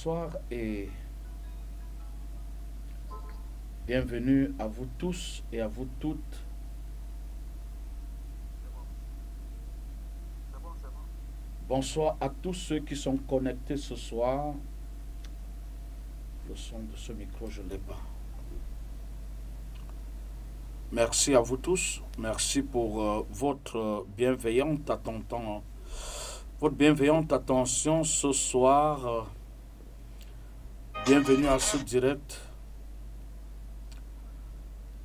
Bonsoir et bienvenue à vous tous et à vous toutes. Bonsoir à tous ceux qui sont connectés ce soir. Le son de ce micro, je l'ai pas. Merci à vous tous. Merci pour votre bienveillante attention ce soir. Bienvenue à ce direct.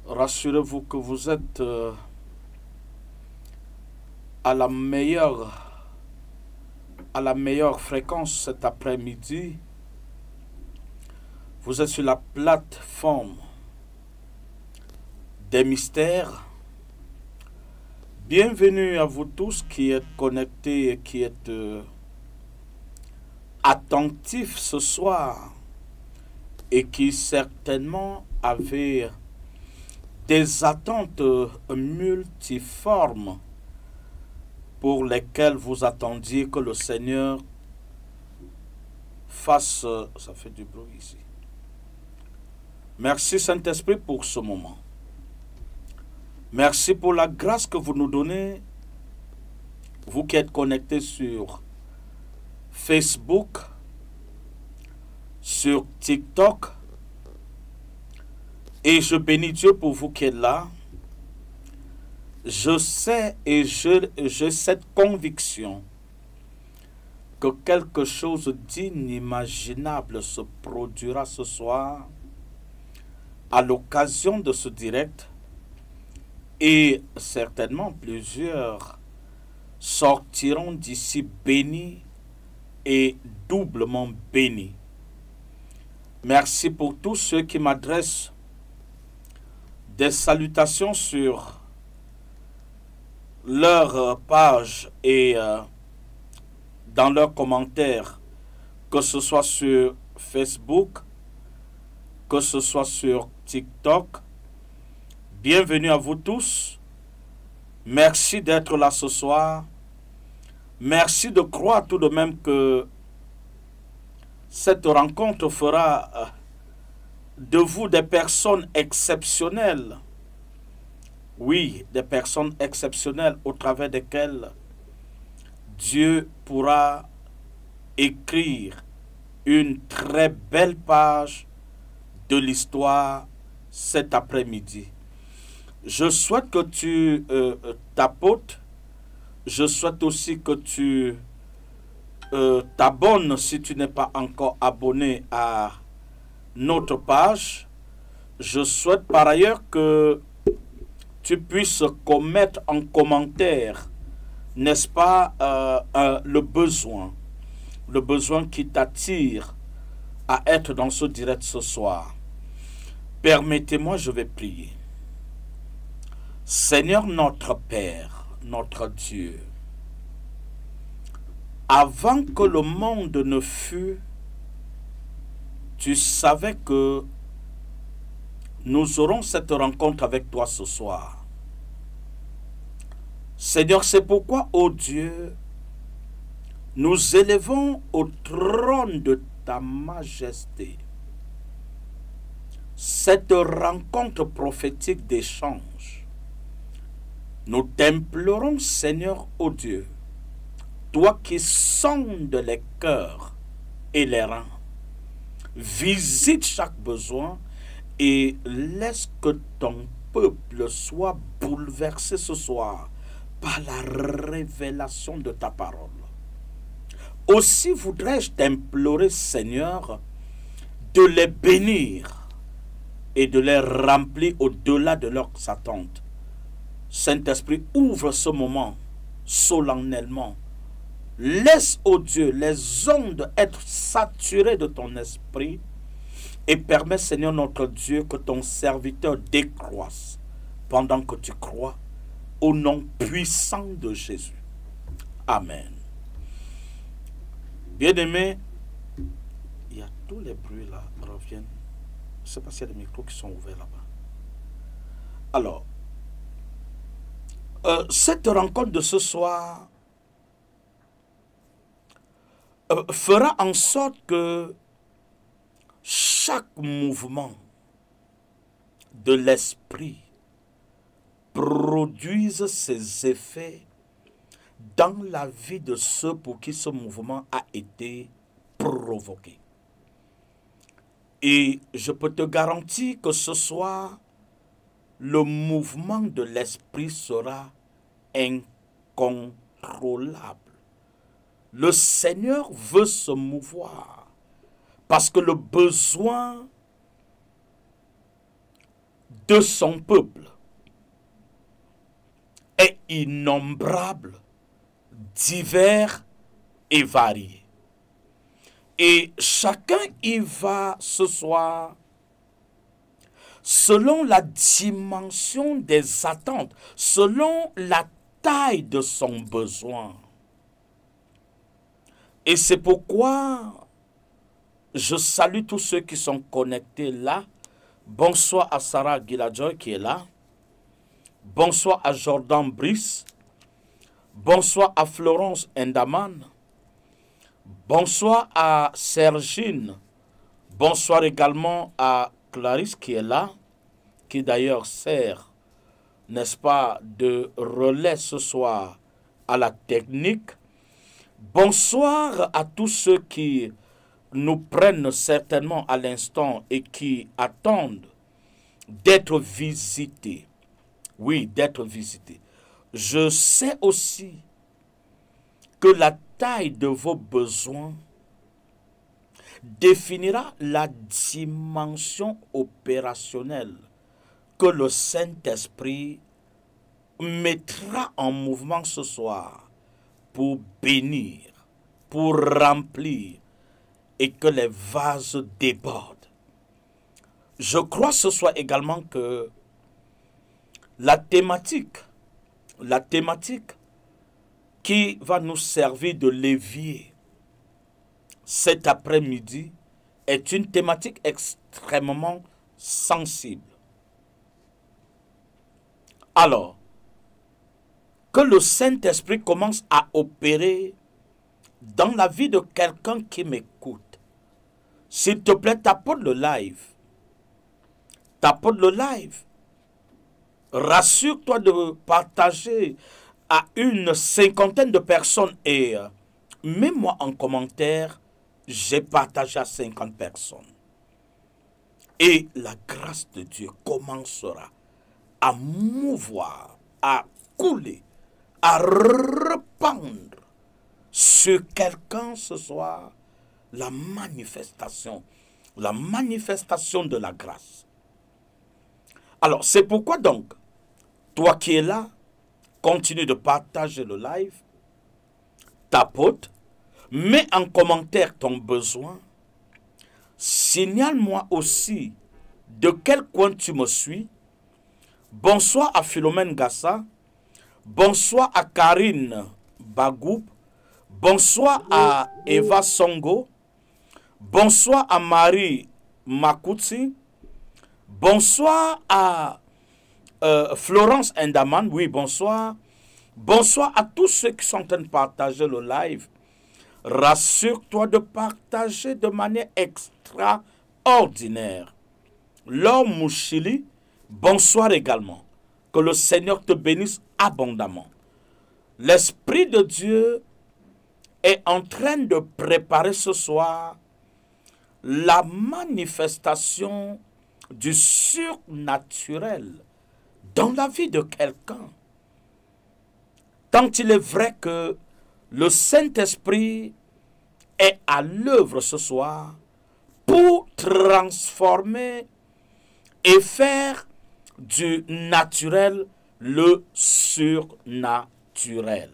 Rassurez-vous que vous êtes à la meilleure fréquence cet après-midi. Vous êtes sur la plateforme des mystères. Bienvenue à vous tous qui êtes connectés et qui êtes attentifs ce soir et qui certainement avez des attentes multiformes pour lesquelles vous attendiez que le Seigneur fasse... Ça fait du bruit ici. Merci Saint-Esprit pour ce moment. Merci pour la grâce que vous nous donnez, vous qui êtes connectés sur Facebook, sur TikTok. Et je bénis Dieu pour vous qui êtes là. Je sais et j'ai cette conviction que quelque chose d'inimaginable se produira ce soir à l'occasion de ce direct. Et certainement plusieurs sortiront d'ici bénis et doublement bénis. Merci pour tous ceux qui m'adressent des salutations sur leur page et dans leurs commentaires, que ce soit sur Facebook, que ce soit sur TikTok. Bienvenue à vous tous. Merci d'être là ce soir. Merci de croire tout de même que cette rencontre fera de vous des personnes exceptionnelles. Oui, des personnes exceptionnelles au travers desquelles Dieu pourra écrire une très belle page de l'histoire cet après-midi. Je souhaite que tu tapotes. Je souhaite aussi que tu t'abonnes si tu n'es pas encore abonné à notre page. Je souhaite par ailleurs que tu puisses mettre en commentaire, n'est-ce pas, le besoin qui t'attire à être dans ce direct ce soir. Permettez-moi, je vais prier. Seigneur notre Père, notre Dieu, avant que le monde ne fût, tu savais que nous aurons cette rencontre avec toi ce soir. Seigneur, c'est pourquoi, ô Dieu, nous élevons au trône de ta majesté cette rencontre prophétique d'échange. Nous t'implorons, Seigneur, ô Dieu, toi qui sondes les cœurs et les reins, visite chaque besoin et laisse que ton peuple soit bouleversé ce soir par la révélation de ta parole. Aussi voudrais-je t'implorer, Seigneur, de les bénir et de les remplir au-delà de leurs attentes. Saint-Esprit, ouvre ce moment solennellement. Laisse, ô Dieu, les ondes être saturées de ton esprit et permets, Seigneur notre Dieu, que ton serviteur décroisse pendant que tu crois au nom puissant de Jésus. Amen. Bien-aimés, il y a tous les bruits là, reviennent. Je ne sais pas s'il y a des micros qui sont ouverts là-bas. Alors, cette rencontre de ce soir fera en sorte que chaque mouvement de l'esprit produise ses effets dans la vie de ceux pour qui ce mouvement a été provoqué. Et je peux te garantir que ce soir, le mouvement de l'esprit sera incontrôlable. Le Seigneur veut se mouvoir parce que le besoin de son peuple est innombrable, divers et varié. Et chacun y va ce soir selon la dimension des attentes, selon la taille de son besoin. Et c'est pourquoi je salue tous ceux qui sont connectés là. Bonsoir à Sarah Giladjoy qui est là. Bonsoir à Jordan Brice. Bonsoir à Florence Endaman. Bonsoir à Sergine. Bonsoir également à Clarisse qui est là, qui d'ailleurs sert, n'est-ce pas, de relais ce soir à la technique. Bonsoir à tous ceux qui nous prennent certainement à l'instant et qui attendent d'être visités. Oui, d'être visités. Je sais aussi que la taille de vos besoins définira la dimension opérationnelle que le Saint-Esprit mettra en mouvement ce soir pour bénir, pour remplir et que les vases débordent. Je crois ce soir également que la thématique qui va nous servir de levier cet après-midi est une thématique extrêmement sensible. Alors, que le Saint-Esprit commence à opérer dans la vie de quelqu'un qui m'écoute. S'il te plaît, tapote le live. Tapote le live. Rassure-toi de partager à une cinquantaine de personnes et mets-moi en commentaire, j'ai partagé à 50 personnes. Et la grâce de Dieu commencera à mouvoir, à couler, à répandre sur quelqu'un ce soir la manifestation de la grâce. Alors, c'est pourquoi donc, toi qui es là, continue de partager le live, tapote, mets en commentaire ton besoin, signale-moi aussi de quel coin tu me suis. Bonsoir à Philomène Gassa, bonsoir à Karine Bagoup, bonsoir à Eva Songo, bonsoir à Marie Makutsi, bonsoir à Florence Endaman, oui, bonsoir. Bonsoir à tous ceux qui sont en train de partager le live. Rassure-toi de partager de manière extraordinaire. Laure Mouchili, bonsoir également. Que le Seigneur te bénisse abondamment. L'Esprit de Dieu est en train de préparer ce soir la manifestation du surnaturel dans la vie de quelqu'un. Tant il est vrai que le Saint-Esprit est à l'œuvre ce soir pour transformer et faire du naturel le surnaturel.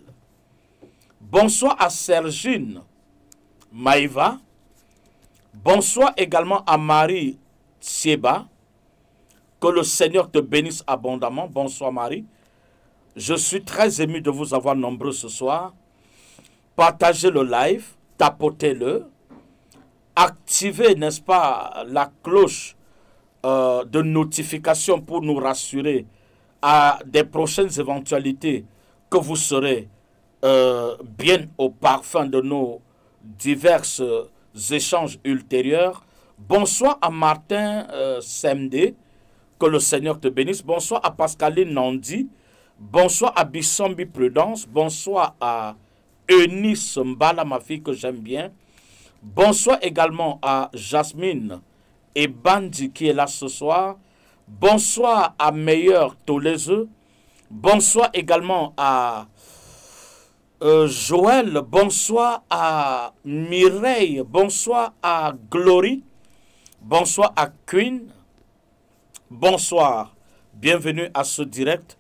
Bonsoir à Sergine Maïva. Bonsoir également à Marie Sieba. Que le Seigneur te bénisse abondamment. Bonsoir Marie. Je suis très ému de vous avoir nombreux ce soir. Partagez le live, tapotez-le. Activez, n'est-ce pas, la cloche de notification pour nous rassurer à des prochaines éventualités que vous serez bien au parfum de nos divers échanges ultérieurs. Bonsoir à Martin Semdé, que le Seigneur te bénisse. Bonsoir à Pascaline Nandi. Bonsoir à Bissombi Prudence. Bonsoir à Eunice Mbala, ma fille que j'aime bien. Bonsoir également à Jasmine et Bandi qui est là ce soir. Bonsoir à Meilleur Tolezeux. Bonsoir également à Joël. Bonsoir à Mireille. Bonsoir à Glory. Bonsoir à Queen. Bonsoir. Bienvenue à ce direct.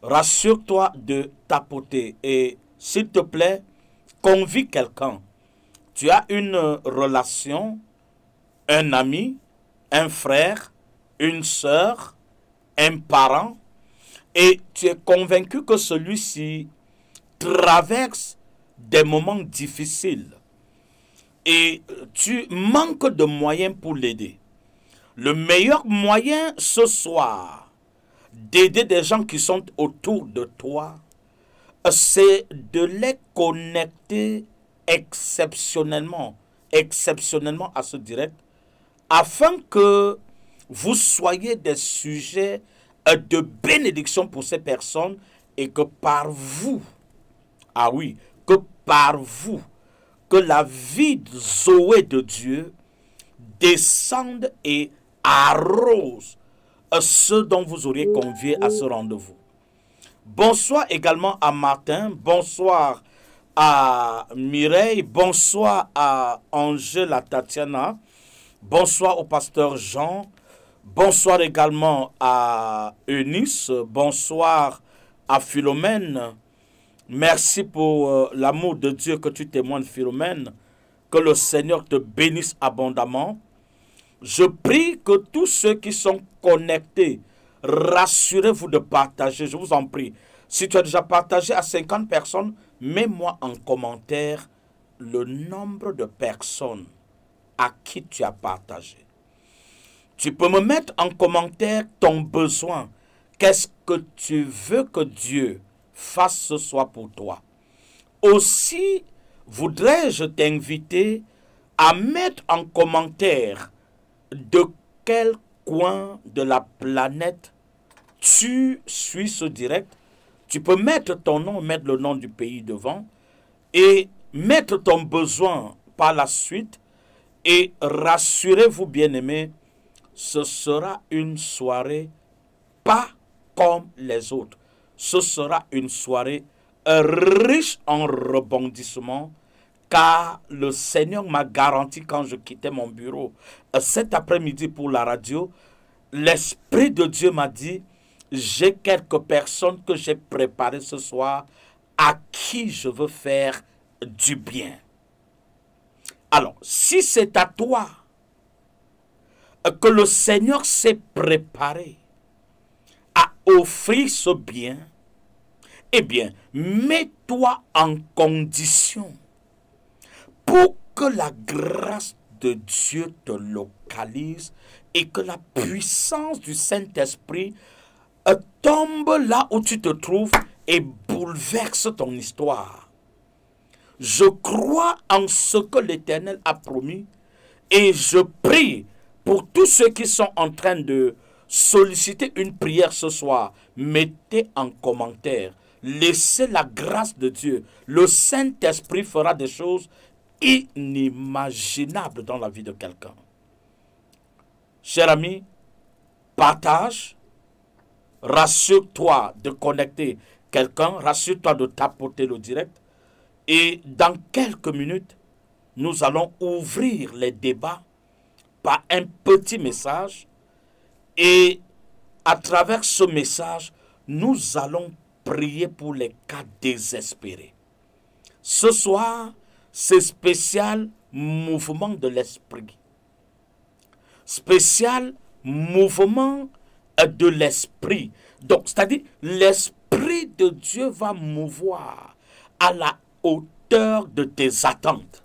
Rassure-toi de tapoter et s'il te plaît, convie quelqu'un. Tu as une relation, un ami, un frère, une sœur, un parent, et tu es convaincu que celui-ci traverse des moments difficiles et tu manques de moyens pour l'aider. Le meilleur moyen ce soir d'aider des gens qui sont autour de toi, c'est de les connecter exceptionnellement à ce direct, afin que vous soyez des sujets de bénédiction pour ces personnes et que par vous, ah oui, que par vous, que la vie de Zoé de Dieu descende et arrose ceux dont vous auriez convié à ce rendez-vous. Bonsoir également à Martin, bonsoir à Mireille, bonsoir à Angela Tatiana, bonsoir au pasteur Jean, bonsoir également à Eunice, bonsoir à Philomène. Merci pour l'amour de Dieu que tu témoignes, Philomène. Que le Seigneur te bénisse abondamment. Je prie que tous ceux qui sont connectés, rassurez-vous de partager, je vous en prie. Si tu as déjà partagé à 50 personnes, mets-moi en commentaire le nombre de personnes à qui tu as partagé. Tu peux me mettre en commentaire ton besoin. Qu'est-ce que tu veux que Dieu fasse ce soir pour toi? Aussi, voudrais-je t'inviter à mettre en commentaire de quel coin de la planète tu suis ce direct. Tu peux mettre ton nom, mettre le nom du pays devant et mettre ton besoin par la suite. Et rassurez-vous, bien-aimés, ce sera une soirée pas comme les autres. Ce sera une soirée riche en rebondissements, car le Seigneur m'a garanti quand je quittais mon bureau cet après-midi pour la radio, l'Esprit de Dieu m'a dit, j'ai quelques personnes que j'ai préparées ce soir à qui je veux faire du bien. Alors, si c'est à toi que le Seigneur s'est préparé à offrir ce bien, eh bien, mets-toi en condition pour que la grâce de Dieu te localise et que la puissance du Saint-Esprit tombe là où tu te trouves et bouleverse ton histoire. Je crois en ce que l'Éternel a promis et je prie pour tous ceux qui sont en train de solliciter une prière ce soir. Mettez en commentaire, laissez la grâce de Dieu. Le Saint-Esprit fera des choses inimaginables dans la vie de quelqu'un. Cher ami, partage, rassure-toi de connecter quelqu'un, rassure-toi de tapoter le direct. Et dans quelques minutes, nous allons ouvrir les débats par un petit message. Et à travers ce message, nous allons prier pour les cas désespérés. Ce soir, c'est spécial mouvement de l'esprit. Spécial mouvement de l'esprit. Donc, c'est-à-dire, l'esprit de Dieu va mouvoir à la hauteur de tes attentes.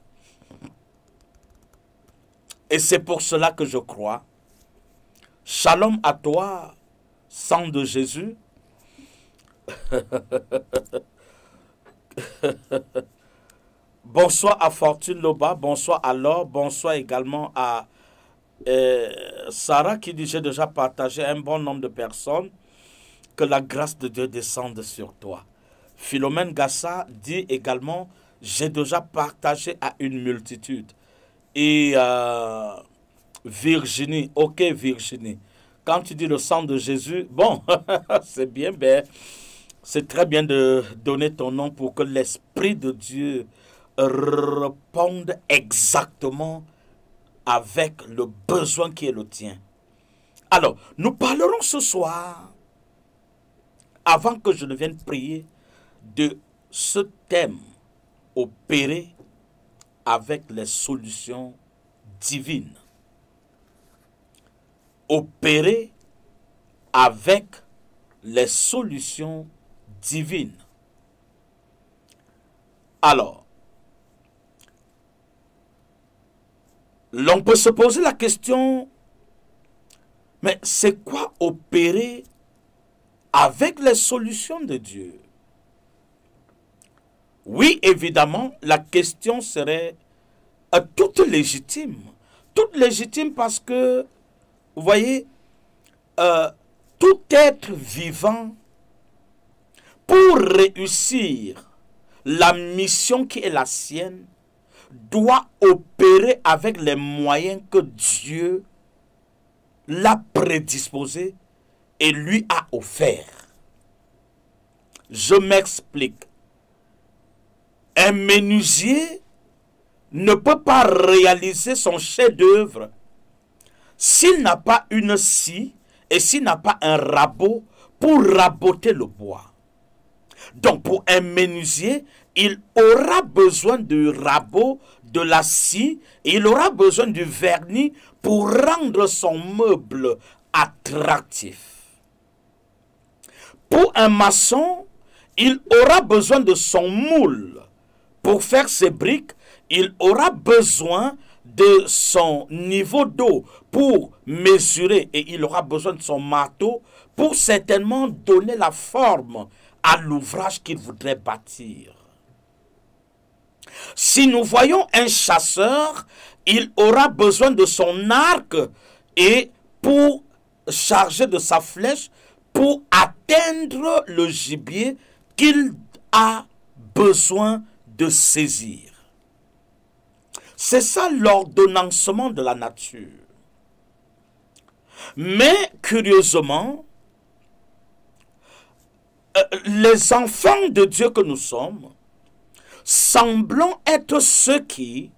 Et c'est pour cela que je crois. Shalom à toi, sang de Jésus. Bonsoir à Fortune Loba, bonsoir à Laure, bonsoir également à Sarah qui dit, j'ai déjà partagé à un bon nombre de personnes, que la grâce de Dieu descende sur toi. Philomène Gassa dit également, j'ai déjà partagé à une multitude. Et Virginie, ok Virginie, quand tu dis le sang de Jésus, bon, c'est bien, ben, c'est très bien de donner ton nom pour que l'Esprit de Dieu réponde exactement avec le besoin qui est le tien. Alors, nous parlerons ce soir, avant que je ne vienne prier, de ce thème, opérer avec les solutions divines. Opérer avec les solutions divines. Alors, l'on peut se poser la question, mais c'est quoi opérer avec les solutions de Dieu? Oui, évidemment, la question serait toute légitime. Toute légitime parce que, vous voyez, tout être vivant, pour réussir la mission qui est la sienne, doit opérer avec les moyens que Dieu l'a prédisposé et lui a offert. Je m'explique. Un menuisier ne peut pas réaliser son chef-d'œuvre s'il n'a pas une scie et s'il n'a pas un rabot pour raboter le bois. Donc pour un menuisier, il aura besoin du rabot, de la scie, et il aura besoin du vernis pour rendre son meuble attractif. Pour un maçon, il aura besoin de son moule. Pour faire ses briques, il aura besoin de son niveau d'eau pour mesurer et il aura besoin de son marteau pour certainement donner la forme à l'ouvrage qu'il voudrait bâtir. Si nous voyons un chasseur, il aura besoin de son arc et pour charger de sa flèche pour atteindre le gibier qu'il a besoin de saisir. C'est ça l'ordonnancement de la nature. Mais curieusement, les enfants de Dieu que nous sommes, semblons être ceux qui,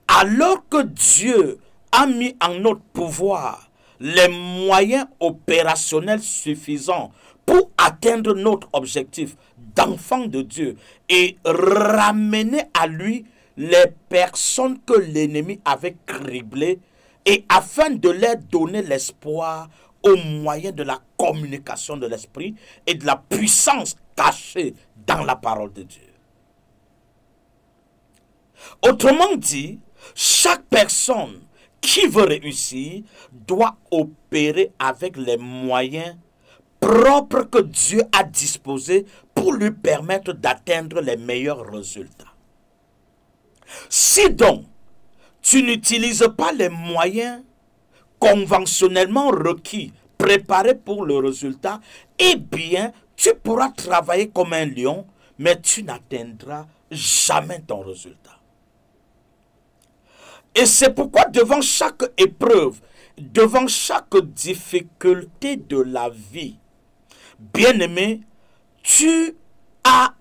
alors que Dieu a mis en notre pouvoir les moyens opérationnels suffisants pour atteindre notre objectif d'enfant de Dieu et ramener à lui les personnes que l'ennemi avait criblées et afin de leur donner l'espoir au moyen de la communication de l'esprit et de la puissance cachée dans la parole de Dieu. Autrement dit, chaque personne qui veut réussir doit opérer avec les moyens propres que Dieu a disposés pour lui permettre d'atteindre les meilleurs résultats. Si donc, tu n'utilises pas les moyens conventionnellement requis, préparés pour le résultat, eh bien, tu pourras travailler comme un lion, mais tu n'atteindras jamais ton résultat. Et c'est pourquoi devant chaque épreuve, devant chaque difficulté de la vie, bien-aimé, tu as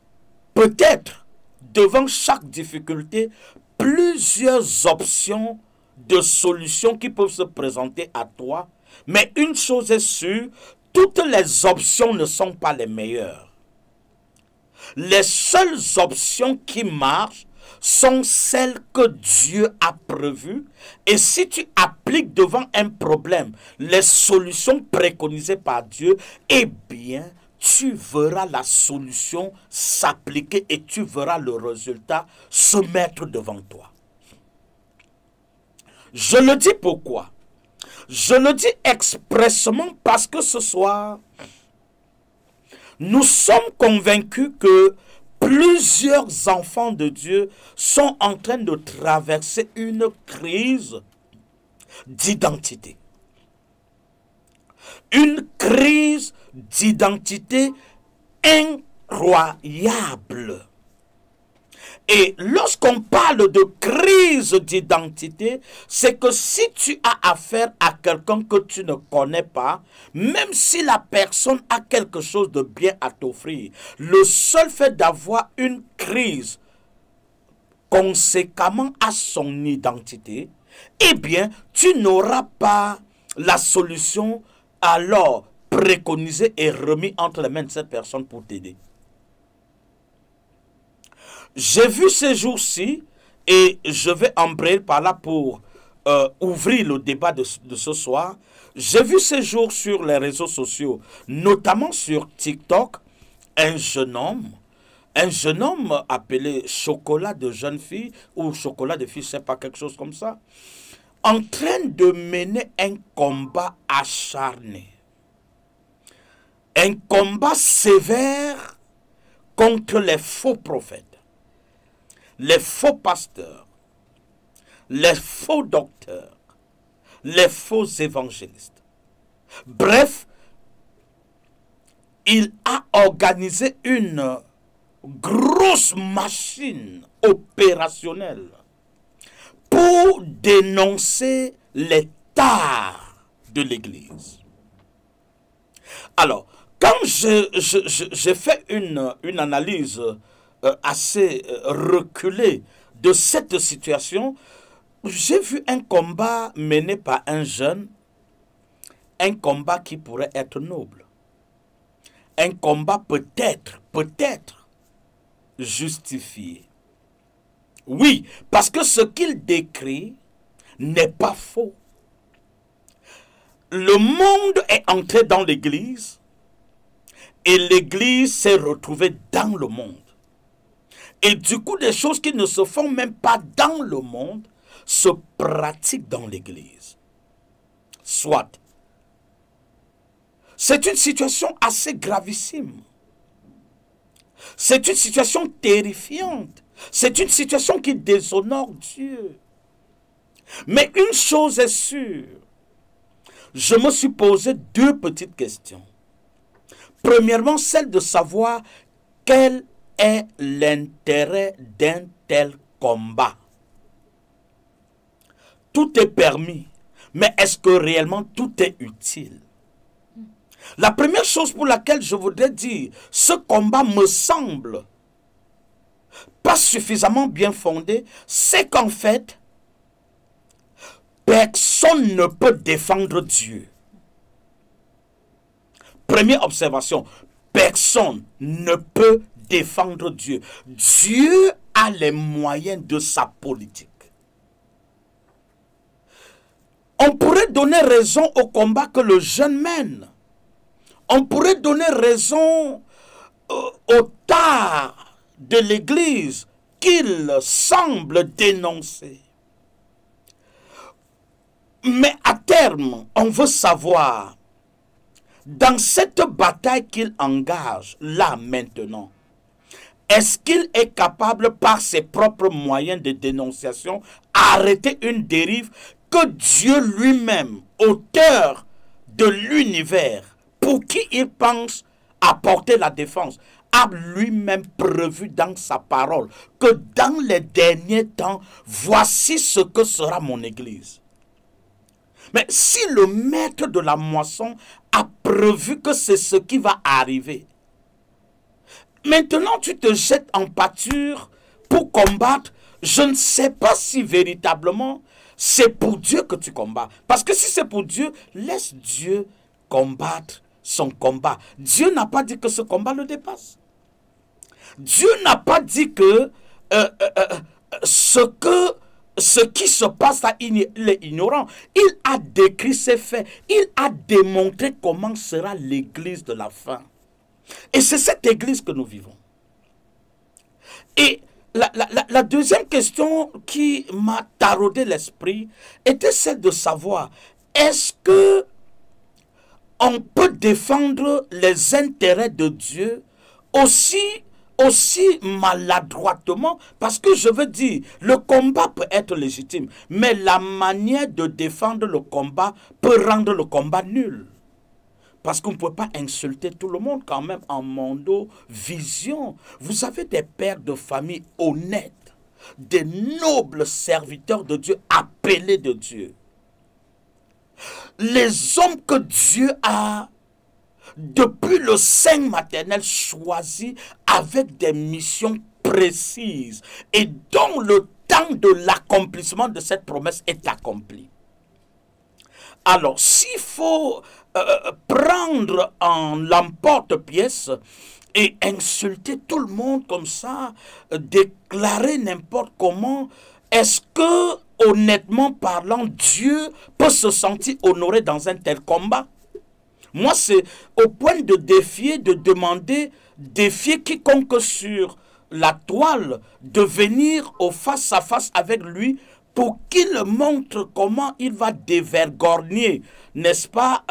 peut-être devant chaque difficulté plusieurs options de solutions qui peuvent se présenter à toi. Mais une chose est sûre, toutes les options ne sont pas les meilleures. Les seules options qui marchent sont celles que Dieu a prévues. Et si tu appliques devant un problème les solutions préconisées par Dieu, eh bien, tu verras la solution s'appliquer et tu verras le résultat se mettre devant toi. Je le dis pourquoi? Je le dis expressément parce que ce soir, nous sommes convaincus que plusieurs enfants de Dieu sont en train de traverser une crise d'identité. Une crise d'identité incroyable. Et lorsqu'on parle de crise d'identité, c'est que si tu as affaire à quelqu'un que tu ne connais pas, même si la personne a quelque chose de bien à t'offrir, le seul fait d'avoir une crise conséquemment à son identité, eh bien, tu n'auras pas la solution alors préconisée et remise entre les mains de cette personne pour t'aider. J'ai vu ces jours-ci, et je vais embrayer par là pour ouvrir le débat de ce soir. J'ai vu ces jours sur les réseaux sociaux, notamment sur TikTok, un jeune homme appelé Chocolat de jeune fille, ou Chocolat de fille, je ne sais pas, quelque chose comme ça, en train de mener un combat acharné. Un combat sévère contre les faux prophètes, les faux pasteurs, les faux docteurs, les faux évangélistes. Bref, il a organisé une grosse machine opérationnelle pour dénoncer les tares de l'Église. Alors, quand j'ai fait une analyse assez reculée de cette situation, j'ai vu un combat mené par un jeune, un combat qui pourrait être noble, un combat peut-être justifié. Oui, parce que ce qu'il décrit n'est pas faux. Le monde est entré dans l'Église et l'Église s'est retrouvée dans le monde. Et du coup, des choses qui ne se font même pas dans le monde se pratiquent dans l'Église. Soit. C'est une situation assez gravissime. C'est une situation terrifiante. C'est une situation qui déshonore Dieu. Mais une chose est sûre. Je me suis posé deux petites questions. Premièrement, celle de savoir quel est l'intérêt d'un tel combat. Tout est permis, mais est-ce que réellement tout est utile? La première chose pour laquelle je voudrais dire, ce combat me semble pas suffisamment bien fondé, c'est qu'en fait, personne ne peut défendre Dieu. Première observation, personne ne peut défendre Dieu. Dieu a les moyens de sa politique. On pourrait donner raison au combat que le jeune mène. On pourrait donner raison aux tares de l'Église qu'il semble dénoncer. Mais à terme, on veut savoir, dans cette bataille qu'il engage, là maintenant, est-ce qu'il est capable, par ses propres moyens de dénonciation, d'arrêter une dérive que Dieu lui-même, auteur de l'univers, pour qui il pense apporter la défense, a lui-même prévu dans sa parole que dans les derniers temps, voici ce que sera mon Église. Mais si le maître de la moisson a prévu que c'est ce qui va arriver, maintenant tu te jettes en pâture pour combattre, je ne sais pas si véritablement c'est pour Dieu que tu combats. Parce que si c'est pour Dieu, laisse Dieu combattre son combat. Dieu n'a pas dit que ce combat le dépasse. Dieu n'a pas dit que ce qui se passe là, il est ignorant. Il a décrit ses faits. Il a démontré comment sera l'église de la fin. Et c'est cette église que nous vivons. Et la deuxième question qui m'a taraudé l'esprit était celle de savoir, est-ce que on peut défendre les intérêts de Dieu aussi aussi maladroitement, parce que je veux dire, le combat peut être légitime, mais la manière de défendre le combat peut rendre le combat nul. Parce qu'on ne peut pas insulter tout le monde quand même en mondo vision. Vous avez des pères de famille honnêtes, des nobles serviteurs de Dieu, appelés de Dieu. Les hommes que Dieu a, depuis le sein maternel, choisis avec des missions précises et dont le temps de l'accomplissement de cette promesse est accompli. Alors, s'il faut prendre en l'emporte-pièce et insulter tout le monde comme ça, déclarer n'importe comment, est-ce que, honnêtement parlant, Dieu peut se sentir honoré dans un tel combat? Moi, c'est au point de défier, de demander, défier quiconque sur la toile, de venir au face-à-face avec lui pour qu'il montre comment il va dévergorgner, n'est-ce pas,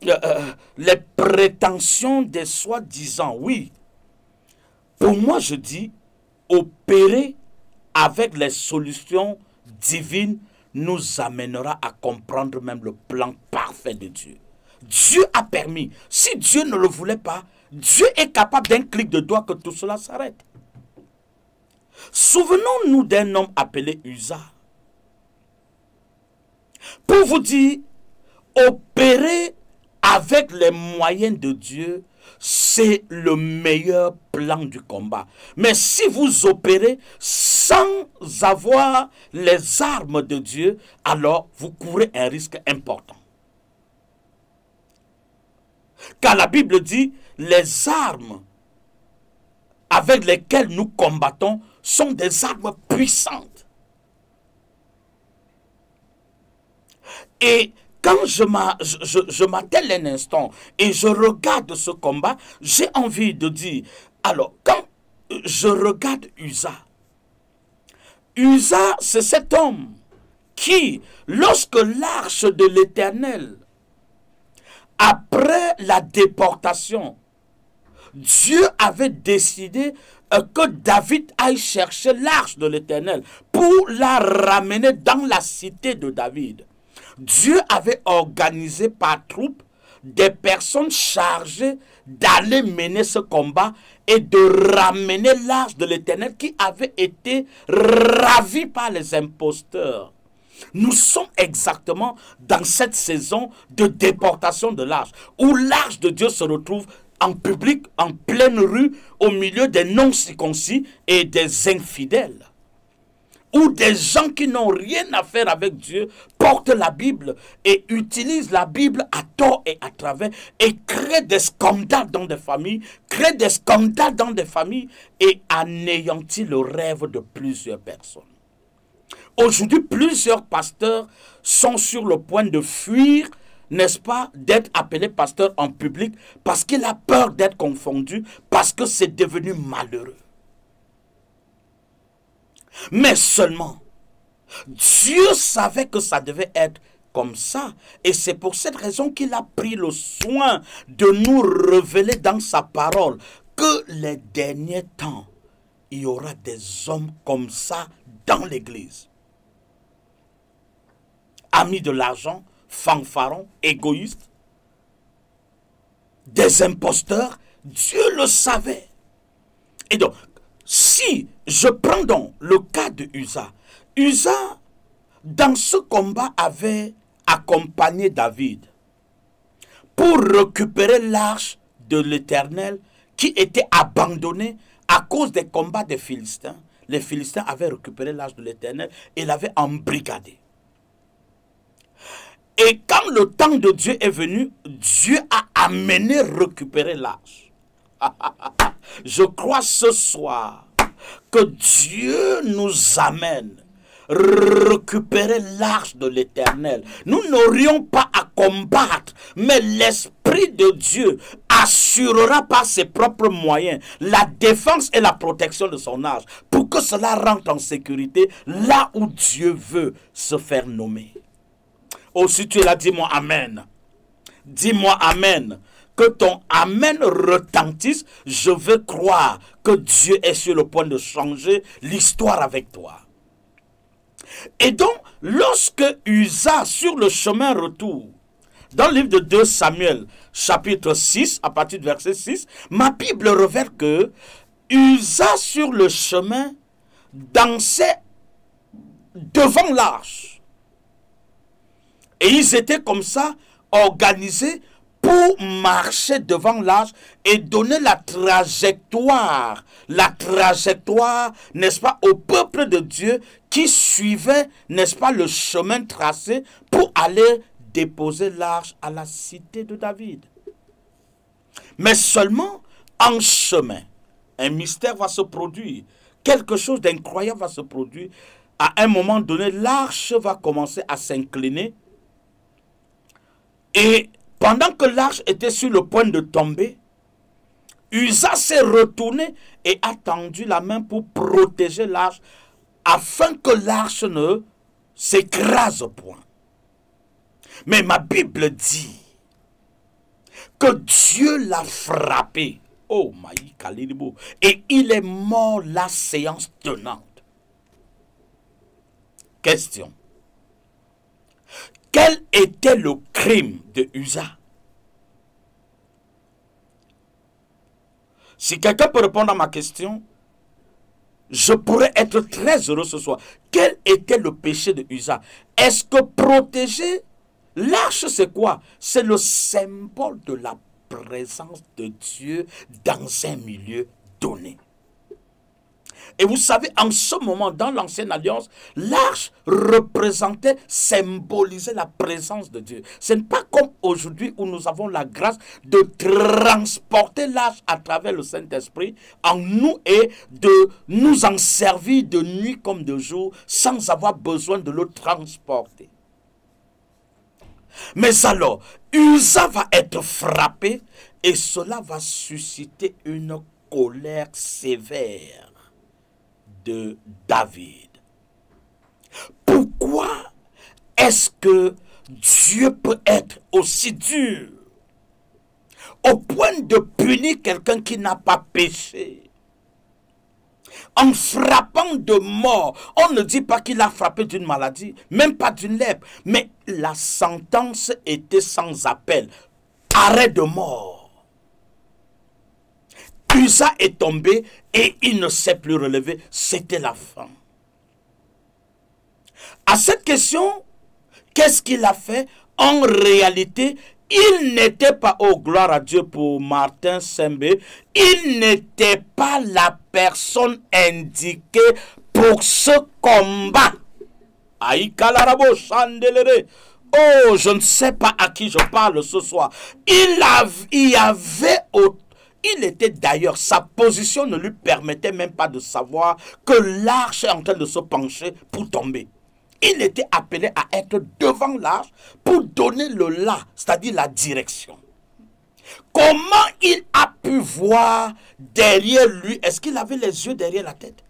les prétentions des soi-disant. Oui, pour moi, je dis, opérer avec les solutions divines nous amènera à comprendre même le plan parfait de Dieu. Dieu a permis. Si Dieu ne le voulait pas, Dieu est capable d'un clic de doigt que tout cela s'arrête. Souvenons-nous d'un homme appelé Uza. Pour vous dire, opérer avec les moyens de Dieu, c'est le meilleur plan du combat. Mais si vous opérez sans avoir les armes de Dieu, alors vous courez un risque important. Car la Bible dit, les armes avec lesquelles nous combattons sont des armes puissantes. Et quand je m'attelle un instant et je regarde ce combat, j'ai envie de dire, alors quand je regarde Uza, Uza c'est cet homme qui, lorsque l'arche de l'Éternel, après la déportation, Dieu avait décidé que David aille chercher l'arche de l'Éternel pour la ramener dans la cité de David. Dieu avait organisé par troupes des personnes chargées d'aller mener ce combat et de ramener l'arche de l'Éternel qui avait été ravie par les imposteurs. Nous sommes exactement dans cette saison de déportation de l'arche, où l'arche de Dieu se retrouve en public, en pleine rue, au milieu des non-circoncis et des infidèles. Où des gens qui n'ont rien à faire avec Dieu portent la Bible et utilisent la Bible à tort et à travers et créent des scandales dans des familles, et anéantissent le rêve de plusieurs personnes. Aujourd'hui, plusieurs pasteurs sont sur le point de fuir, n'est-ce pas, d'être appelés pasteurs en public parce qu'il a peur d'être confondu, parce que c'est devenu malheureux. Mais seulement, Dieu savait que ça devait être comme ça. Et c'est pour cette raison qu'il a pris le soin de nous révéler dans sa parole que les derniers temps, il y aura des hommes comme ça dans l'église. Amis de l'argent, fanfarons, égoïstes, des imposteurs, Dieu le savait. Et donc, si je prends donc le cas de Uza, Uza, dans ce combat, avait accompagné David pour récupérer l'arche de l'Éternel qui était abandonnée à cause des combats des Philistins. Les Philistins avaient récupéré l'arche de l'Éternel et l'avaient embrigadée. Et quand le temps de Dieu est venu, Dieu a amené récupérer l'arche. Je crois ce soir que Dieu nous amène récupérer l'arche de l'Éternel. Nous n'aurions pas à combattre, mais l'Esprit de Dieu assurera par ses propres moyens la défense et la protection de son arche pour que cela rentre en sécurité là où Dieu veut se faire nommer. Oh, si tu es là, dis-moi Amen. Dis-moi Amen. que ton amen retentisse, je veux croire que Dieu est sur le point de changer l'histoire avec toi. Et donc, lorsque Uza, sur le chemin retour, dans le livre de 2 Samuel, chapitre 6, à partir du verset 6, ma Bible révèle que Uza, sur le chemin, dansait devant l'arche. Et ils étaient comme ça, organisés pour marcher devant l'arche et donner la trajectoire, n'est-ce pas, au peuple de Dieu qui suivait, n'est-ce pas, le chemin tracé pour aller déposer l'arche à la cité de David. Mais seulement en chemin, un mystère va se produire, quelque chose d'incroyable va se produire. À un moment donné, l'arche va commencer à s'incliner. Et pendant que l'arche était sur le point de tomber, Uza s'est retourné et a tendu la main pour protéger l'arche afin que l'arche ne s'écrase point. Mais ma Bible dit que Dieu l'a frappé. Oh, Maï Kalilibo. Et il est mort la séance tenante. Question. Quel était le crime de Uza? Si quelqu'un peut répondre à ma question, je pourrais être très heureux ce soir. Quel était le péché de Uza? Est-ce que protéger l'arche, c'est quoi? C'est le symbole de la présence de Dieu dans un milieu donné. Et vous savez, en ce moment, dans l'Ancienne Alliance, l'arche représentait, symbolisait la présence de Dieu. Ce n'est pas comme aujourd'hui où nous avons la grâce de transporter l'arche à travers le Saint-Esprit en nous et de nous en servir de nuit comme de jour sans avoir besoin de le transporter. Mais alors, Uza va être frappé et cela va susciter une colère sévère de David. Pourquoi est-ce que Dieu peut être aussi dur au point de punir quelqu'un qui n'a pas péché? En frappant de mort, on ne dit pas qu'il a frappé d'une maladie, même pas d'une lèpre, mais la sentence était sans appel. Arrêt de mort. Uza est tombé et il ne s'est plus relevé. C'était la fin. À cette question, qu'est-ce qu'il a fait? En réalité, il n'était pas, oh gloire à Dieu pour Martin Sembe, il n'était pas la personne indiquée pour ce combat. Aïkalarabo Chandelere. Oh, je ne sais pas à qui je parle ce soir. Il était d'ailleurs, sa position ne lui permettait même pas de savoir que l'arche est en train de se pencher pour tomber. Il était appelé à être devant l'arche pour donner le là, c'est-à-dire la direction. Comment il a pu voir derrière lui? Est-ce qu'il avait les yeux derrière la tête?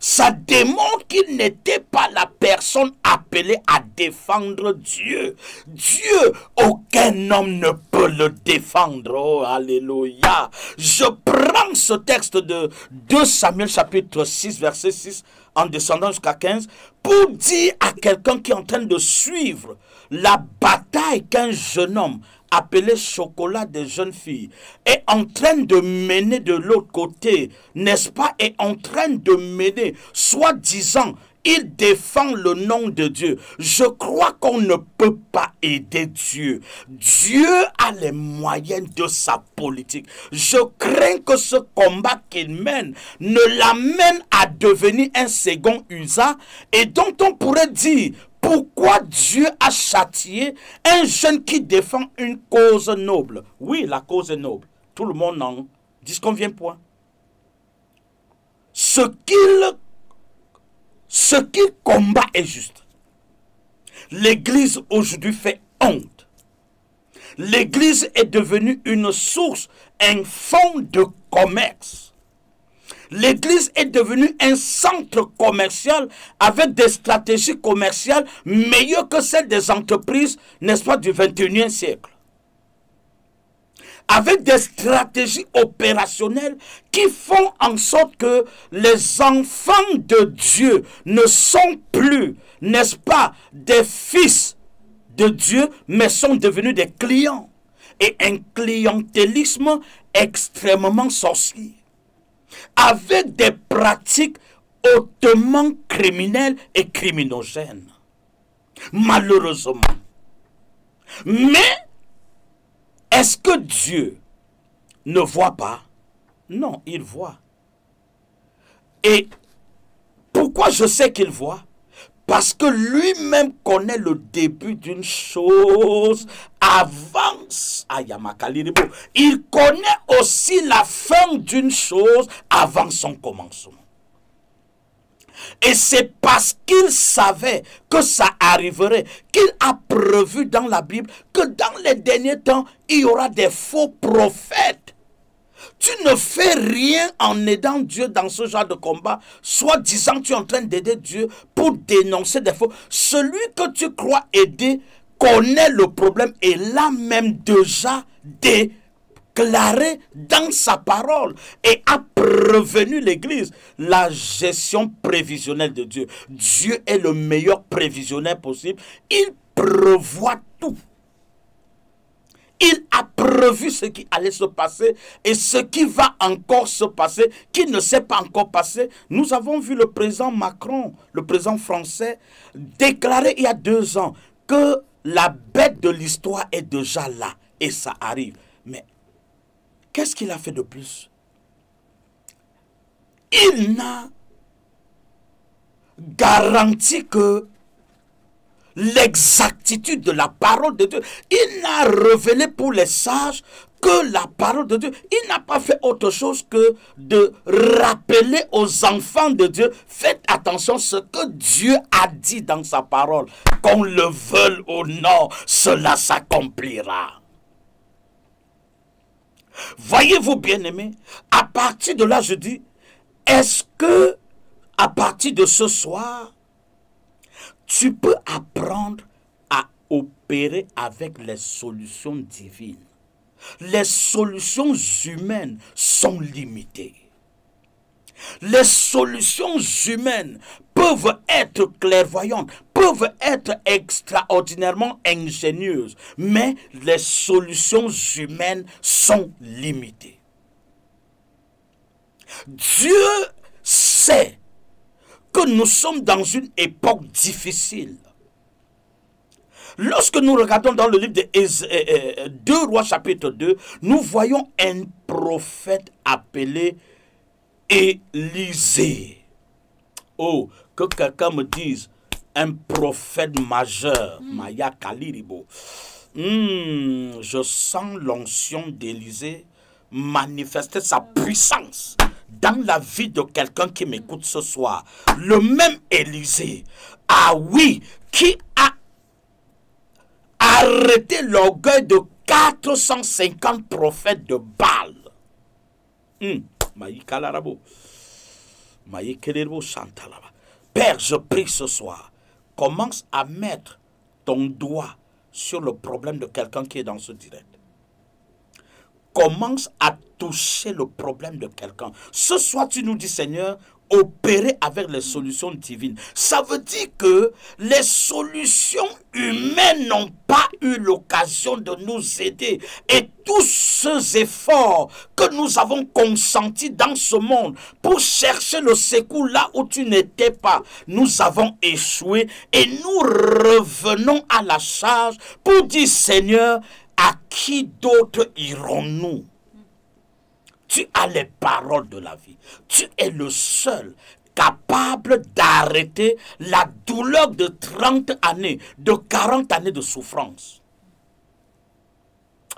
Ça démontre qu'il n'était pas la personne appelée à défendre Dieu. Dieu, aucun homme ne peut le défendre. Oh, alléluia. Je prends ce texte de 2 Samuel chapitre 6, verset 6, en descendant jusqu'à 15, pour dire à quelqu'un qui est en train de suivre la bataille qu'un jeune homme appelé Chocolat des jeunes filles, est en train de mener de l'autre côté, n'est-ce pas, est en train de mener, soi-disant, il défend le nom de Dieu. Je crois qu'on ne peut pas aider Dieu. Dieu a les moyens de sa politique. Je crains que ce combat qu'il mène ne l'amène à devenir un second Uza, et dont on pourrait dire, pourquoi Dieu a châtié un jeune qui défend une cause noble? Oui, la cause est noble. Tout le monde n'en disconvient point. Ce qu'il combat est juste. L'Église aujourd'hui fait honte. L'Église est devenue une source, un fonds de commerce. L'Église est devenue un centre commercial avec des stratégies commerciales meilleures que celles des entreprises, n'est-ce pas, du 21e siècle. avec des stratégies opérationnelles qui font en sorte que les enfants de Dieu ne sont plus, n'est-ce pas, des fils de Dieu, mais sont devenus des clients. Et un clientélisme extrêmement sorcier, avec des pratiques hautement criminelles et criminogènes. Malheureusement. Mais, est-ce que Dieu ne voit pas? Non, il voit. Et pourquoi je sais qu'il voit? Parce que lui-même connaît le début d'une chose avant. Il connaît aussi la fin d'une chose avant son commencement. Et c'est parce qu'il savait que ça arriverait, qu'il a prévu dans la Bible que dans les derniers temps, il y aura des faux prophètes. Tu ne fais rien en aidant Dieu dans ce genre de combat, soit disant que tu es en train d'aider Dieu pour dénoncer des faux. Celui que tu crois aider connaît le problème et l'a même déjà déclaré dans sa parole et a prévenu l'Église. La gestion prévisionnelle de Dieu. Dieu est le meilleur prévisionnel possible. Il prévoit tout. Il a prévu ce qui allait se passer et ce qui va encore se passer, qui ne s'est pas encore passé. Nous avons vu le président Macron, le président français, déclarer il y a 2 ans que la bête de l'histoire est déjà là et ça arrive. Mais qu'est-ce qu'il a fait de plus? Il n'a garanti que l'exactitude de la parole de Dieu. Il n'a révélé pour les sages que la parole de Dieu. Il n'a pas fait autre chose que de rappeler aux enfants de Dieu, faites attention, ce que Dieu a dit dans sa parole, qu'on le veuille ou non, cela s'accomplira. Voyez-vous, bien-aimés, à partir de là, je dis, est-ce que à partir de ce soir, tu peux apprendre à opérer avec les solutions divines? Les solutions humaines sont limitées. Les solutions humaines peuvent être clairvoyantes, peuvent être extraordinairement ingénieuses, mais les solutions humaines sont limitées. Dieu sait que nous sommes dans une époque difficile. Lorsque nous regardons dans le livre de 2 Rois chapitre 2, nous voyons un prophète appelé Élisée. Oh, que quelqu'un me dise, un prophète majeur, Maya Kaliribo. Je sens l'onction d'Élisée manifester sa puissance dans la vie de quelqu'un qui m'écoute ce soir. Le même Élisée, ah oui, qui a arrêté l'orgueil de 450 prophètes de Baal. Père, je prie ce soir, commence à mettre ton doigt sur le problème de quelqu'un qui est dans ce direct. Commence à toucher le problème de quelqu'un. Ce soir, tu nous dis, Seigneur, opérer avec les solutions divines. Ça veut dire que les solutions humaines n'ont pas eu l'occasion de nous aider. Et tous ces efforts que nous avons consentis dans ce monde pour chercher le secours là où tu n'étais pas, nous avons échoué et nous revenons à la charge pour dire, Seigneur, à qui d'autre irons-nous? Tu as les paroles de la vie. Tu es le seul capable d'arrêter la douleur de 30 années, de 40 années de souffrance.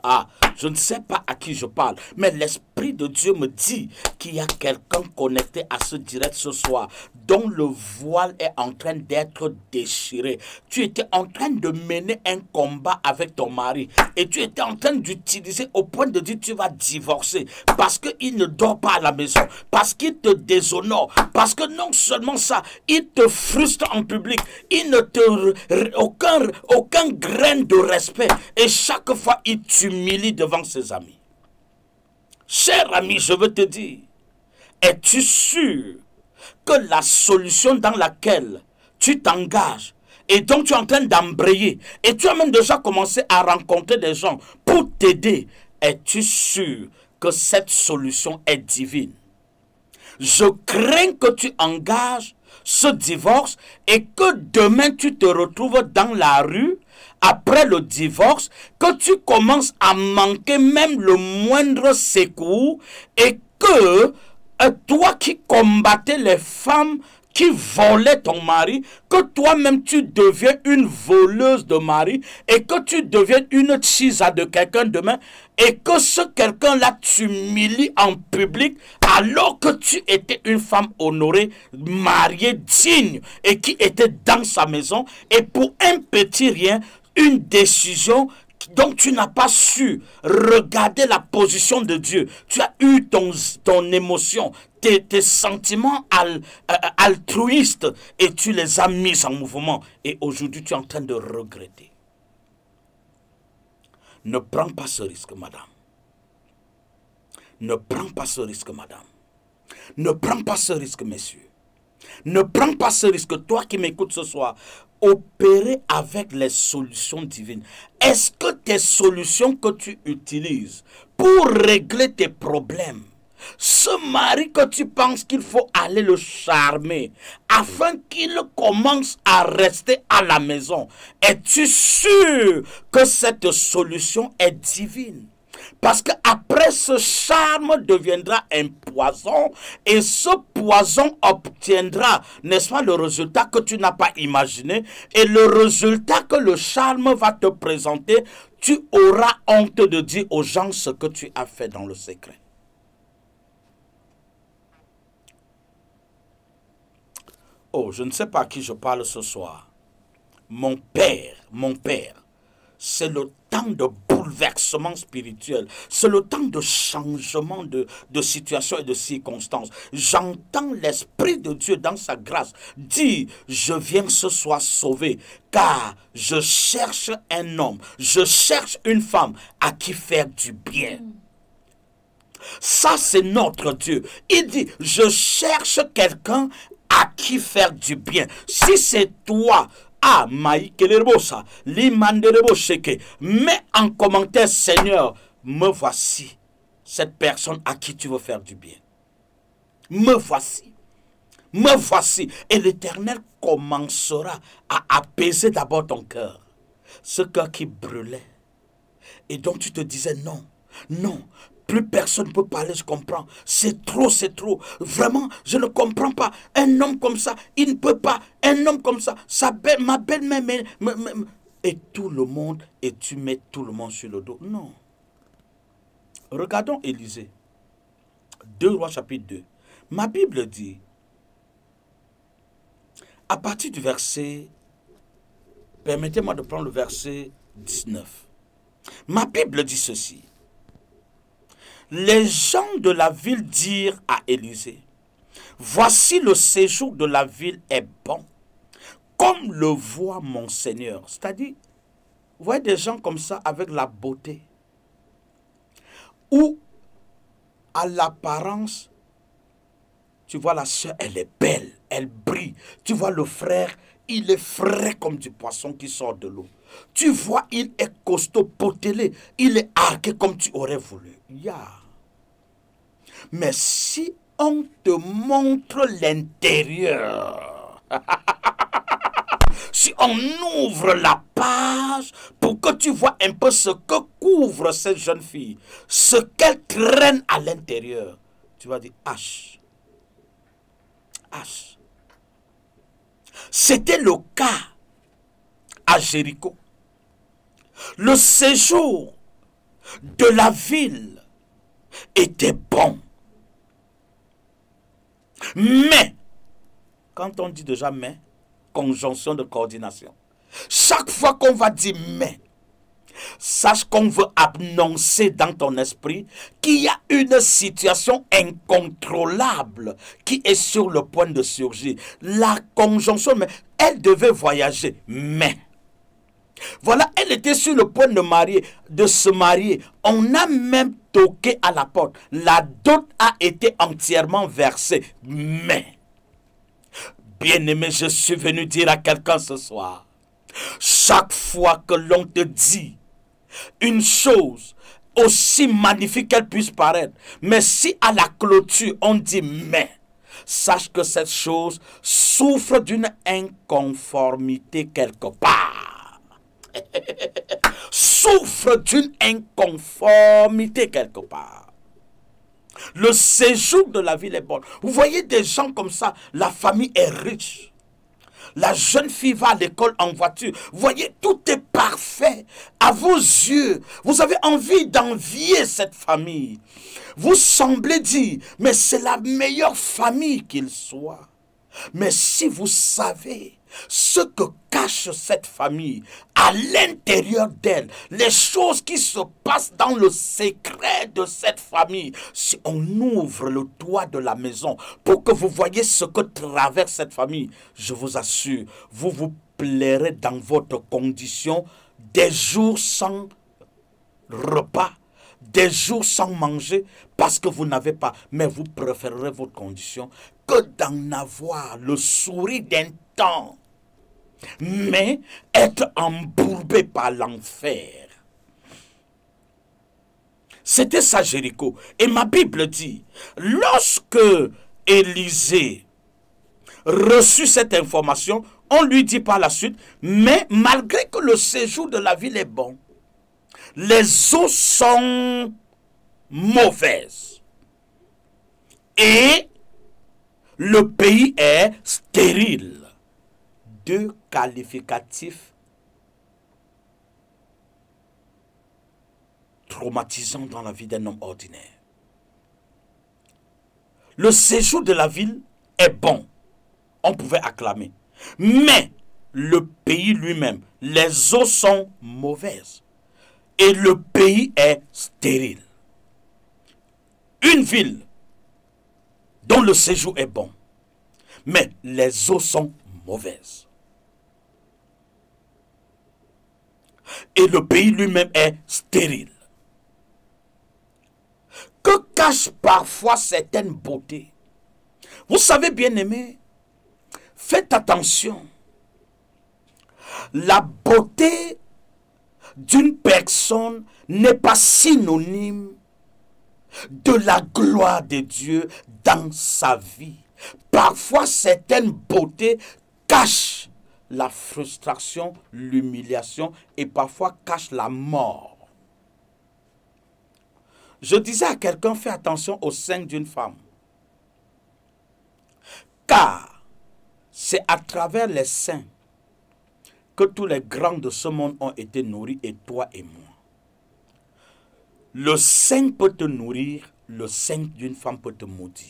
Ah, je ne sais pas à qui je parle, mais l'Esprit de Dieu me dit qu'il y a quelqu'un connecté à ce direct ce soir, dont le voile est en train d'être déchiré. Tu étais en train de mener un combat avec ton mari et tu étais en train d'utiliser au point de dire tu vas divorcer parce qu'il ne dort pas à la maison, parce qu'il te déshonore, parce que non seulement ça, il te frustre en public, il ne te aucun grain de respect et chaque fois il t'humilie devant ses amis. Cher ami, je veux te dire, es-tu sûr que la solution dans laquelle tu t'engages et donc tu es en train d'embrayer et tu as même déjà commencé à rencontrer des gens pour t'aider, es-tu sûr que cette solution est divine? Je crains que tu engages ce divorce et que demain tu te retrouves dans la rue après le divorce, que tu commences à manquer même le moindre secours et que toi qui combattais les femmes qui volaient ton mari, que toi-même tu deviens une voleuse de mari et que tu deviens une chisa de quelqu'un demain et que ce quelqu'un-là t'humilie en public alors que tu étais une femme honorée, mariée, digne et qui était dans sa maison et pour un petit rien, une décision donc tu n'as pas su regarder la position de Dieu. Tu as eu ton émotion, tes sentiments altruistes et tu les as mis en mouvement. Et aujourd'hui tu es en train de regretter. Ne prends pas ce risque, madame. Ne prends pas ce risque, madame. Ne prends pas ce risque, messieurs. Ne prends pas ce risque, toi qui m'écoutes ce soir. Opérer avec les solutions divines. Est-ce que tes solutions que tu utilises pour régler tes problèmes, ce mari que tu penses qu'il faut aller le charmer afin qu'il commence à rester à la maison, es-tu sûr que cette solution est divine? Parce qu'après ce charme deviendra un poison et ce poison obtiendra, n'est-ce pas, le résultat que tu n'as pas imaginé et le résultat que le charme va te présenter, tu auras honte de dire aux gens ce que tu as fait dans le secret. Oh, je ne sais pas à qui je parle ce soir. Mon père, c'est le temps de bouleversement spirituel. C'est le temps de changement de situation et de circonstances. J'entends l'Esprit de Dieu dans sa grâce dire, je viens ce soir sauver, car je cherche un homme, je cherche une femme à qui faire du bien. Ça, c'est notre Dieu. Il dit, je cherche quelqu'un à qui faire du bien. Si c'est toi, mets en commentaire, Seigneur, me voici cette personne à qui tu veux faire du bien. Me voici. Me voici. Et l'Éternel commencera à apaiser d'abord ton cœur. Ce cœur qui brûlait. Et donc tu te disais non, non. Plus personne ne peut parler, je comprends. C'est trop, c'est trop. Vraiment, je ne comprends pas. Un homme comme ça, il ne peut pas. Un homme comme ça, ma belle-mère... Et tout le monde, et tu mets tout le monde sur le dos. Non. Regardons Élisée. 2 Rois chapitre 2. Ma Bible dit, à partir du verset, permettez-moi de prendre le verset 19. Ma Bible dit ceci. Les gens de la ville dirent à Élisée, voici le séjour de la ville est bon, comme le voit mon Seigneur. C'est-à-dire, vous voyez des gens comme ça avec la beauté, ou à l'apparence, tu vois la soeur, elle est belle, elle brille. Tu vois le frère, il est frais comme du poisson qui sort de l'eau. Tu vois, il est costaud, potelé, il est arqué comme tu aurais voulu. Mais si on te montre l'intérieur, si on ouvre la page pour que tu vois un peu ce que couvre cette jeune fille, ce qu'elle traîne à l'intérieur, tu vas dire, H. C'était le cas à Jéricho. Le séjour de la ville était bon. Mais, quand on dit déjà mais, conjonction de coordination. Chaque fois qu'on va dire mais, sache qu'on veut annoncer dans ton esprit qu'il y a une situation incontrôlable qui est sur le point de surgir. La conjonction, mais elle devait voyager. Mais, Voilà, elle était sur le point de se marier. On a même toqué à la porte. La dot a été entièrement versée. Mais, bien-aimé, je suis venu dire à quelqu'un ce soir, chaque fois que l'on te dit une chose, aussi magnifique qu'elle puisse paraître, mais si à la clôture on dit mais, sache que cette chose souffre d'une inconformité quelque part. Souffre d'une inconformité quelque part. Le séjour de la ville est bon. Vous voyez des gens comme ça, la famille est riche. La jeune fille va à l'école en voiture. Vous voyez, tout est parfait à vos yeux. Vous avez envie d'envier cette famille. Vous semblez dire, mais c'est la meilleure famille qu'il soit. Mais si vous savez ce que cache cette famille à l'intérieur d'elle, les choses qui se passent dans le secret de cette famille, si on ouvre le toit de la maison pour que vous voyez ce que traverse cette famille, je vous assure, vous vous plairez dans votre condition des jours sans repas, des jours sans manger parce que vous n'avez pas, mais vous préférerez votre condition que d'en avoir le sourire d'un temps, mais être embourbé par l'enfer. C'était ça Jéricho. Et ma Bible dit, lorsque Élisée reçut cette information, on lui dit par la suite, mais malgré que le séjour de la ville est bon, les eaux sont mauvaises et le pays est stérile. Deux qualificatifs traumatisants dans la vie d'un homme ordinaire. Le séjour de la ville est bon, on pouvait acclamer, mais le pays lui-même, les eaux sont mauvaises et le pays est stérile. Une ville dont le séjour est bon, mais les eaux sont mauvaises. Et le pays lui-même est stérile. Que cachent parfois certaines beautés? Vous savez, bien aimé, faites attention. La beauté d'une personne n'est pas synonyme de la gloire de Dieu dans sa vie. Parfois, certaines beautés cachent la frustration, l'humiliation et parfois cachent la mort. Je disais à quelqu'un, fais attention au sein d'une femme. Car c'est à travers les seins que tous les grands de ce monde ont été nourris, et toi et moi. Le sein peut te nourrir, le sein d'une femme peut te maudire.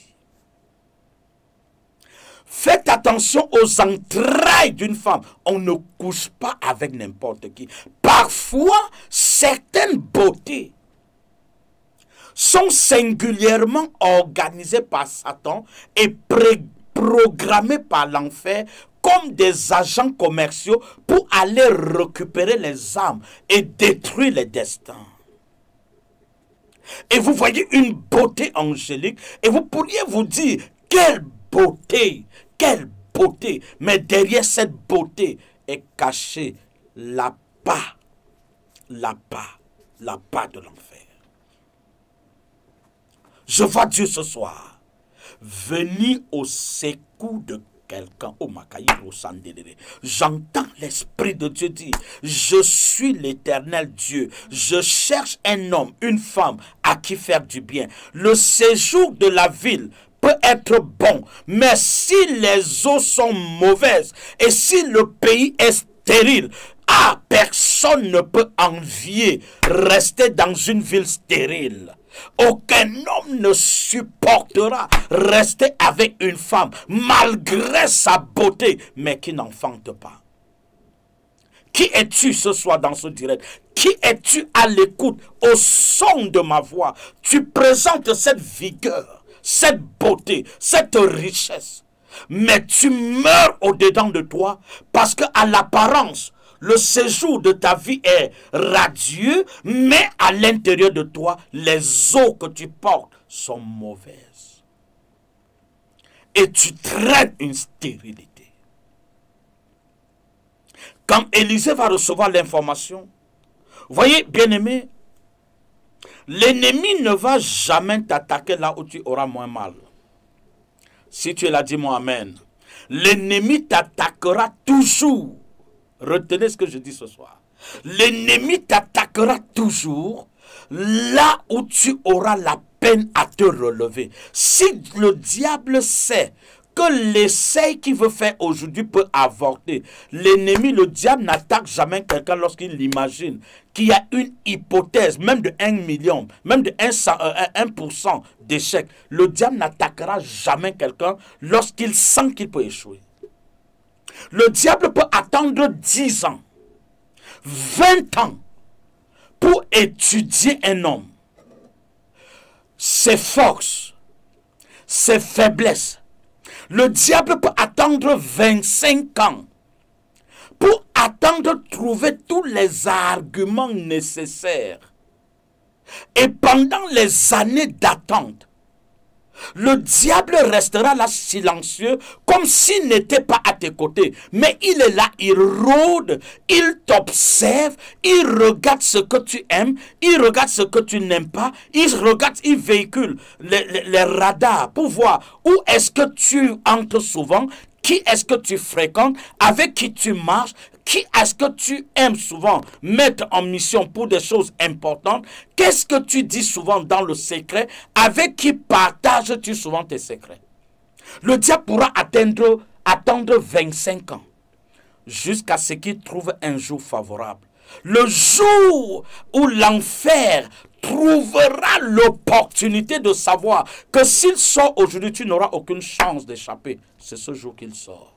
Faites attention aux entrailles d'une femme. On ne couche pas avec n'importe qui. Parfois, certaines beautés sont singulièrement organisées par Satan et programmées par l'enfer comme des agents commerciaux pour aller récupérer les âmes et détruire les destins. Et vous voyez une beauté angélique et vous pourriez vous dire, quelle beauté, quelle beauté. Mais derrière cette beauté est cachée la part de l'enfer. Je vois Dieu ce soir venir au secours de quelqu'un. Oh, j'entends l'Esprit de Dieu dire, je suis l'Éternel Dieu. Je cherche un homme, une femme à qui faire du bien. Le séjour de la ville peut être bon, mais si les eaux sont mauvaises et si le pays est stérile, personne ne peut envier rester dans une ville stérile. Aucun homme ne supportera rester avec une femme malgré sa beauté, mais qui n'enfante pas. Qui es-tu ce soir dans ce direct? Qui es-tu à l'écoute au son de ma voix? Tu présentes cette vigueur, cette beauté, cette richesse, mais tu meurs au-dedans de toi parce qu'à l'apparence, le séjour de ta vie est radieux, mais à l'intérieur de toi, les eaux que tu portes sont mauvaises. Et tu traînes une stérilité. Quand Élisée va recevoir l'information, voyez, bien-aimé, l'ennemi ne va jamais t'attaquer là où tu auras moins mal. Si tu es là, dis-moi amen. L'ennemi t'attaquera toujours. Retenez ce que je dis ce soir. L'ennemi t'attaquera toujours là où tu auras la peine à te relever. Si le diable sait que l'essai qu'il veut faire aujourd'hui peut avorter, l'ennemi, le diable n'attaque jamais quelqu'un lorsqu'il imagine qu'il y a une hypothèse, même de 1 million, même de 1% d'échec. Le diable n'attaquera jamais quelqu'un lorsqu'il sent qu'il peut échouer. Le diable peut attendre 10 ans, 20 ans pour étudier un homme, ses forces, ses faiblesses. Le diable peut attendre 25 ans pour attendre de trouver tous les arguments nécessaires. Et pendant les années d'attente, le diable restera là silencieux, comme s'il n'était pas à tes côtés. Mais il est là, il rôde, il t'observe, il regarde ce que tu aimes, il regarde ce que tu n'aimes pas, il regarde, il véhicule les radars pour voir où est-ce que tu entres souvent, qui est-ce que tu fréquentes, avec qui tu marches, qui est-ce que tu aimes souvent mettre en mission pour des choses importantes, qu'est-ce que tu dis souvent dans le secret, avec qui partages-tu souvent tes secrets. Le diable pourra attendre 25 ans jusqu'à ce qu'il trouve un jour favorable. Le jour où l'enfer trouvera l'opportunité de savoir que s'il sort aujourd'hui, tu n'auras aucune chance d'échapper. C'est ce jour qu'il sort.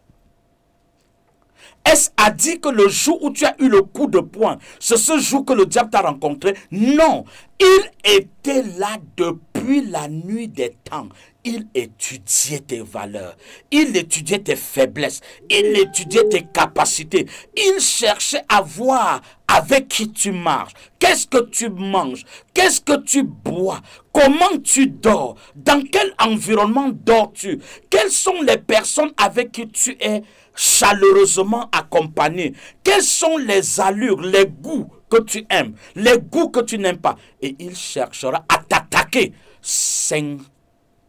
Est-ce à dire que le jour où tu as eu le coup de poing, c'est ce jour que le diable t'a rencontré? Non, il était là depuis la nuit des temps. Il étudiait tes valeurs, il étudiait tes faiblesses, il étudiait tes capacités. Il cherchait à voir avec qui tu marches, qu'est-ce que tu manges, qu'est-ce que tu bois, comment tu dors, dans quel environnement dors-tu, quelles sont les personnes avec qui tu es chaleureusement accompagné, quelles sont les allures, les goûts que tu aimes, les goûts que tu n'aimes pas. Et il cherchera à t'attaquer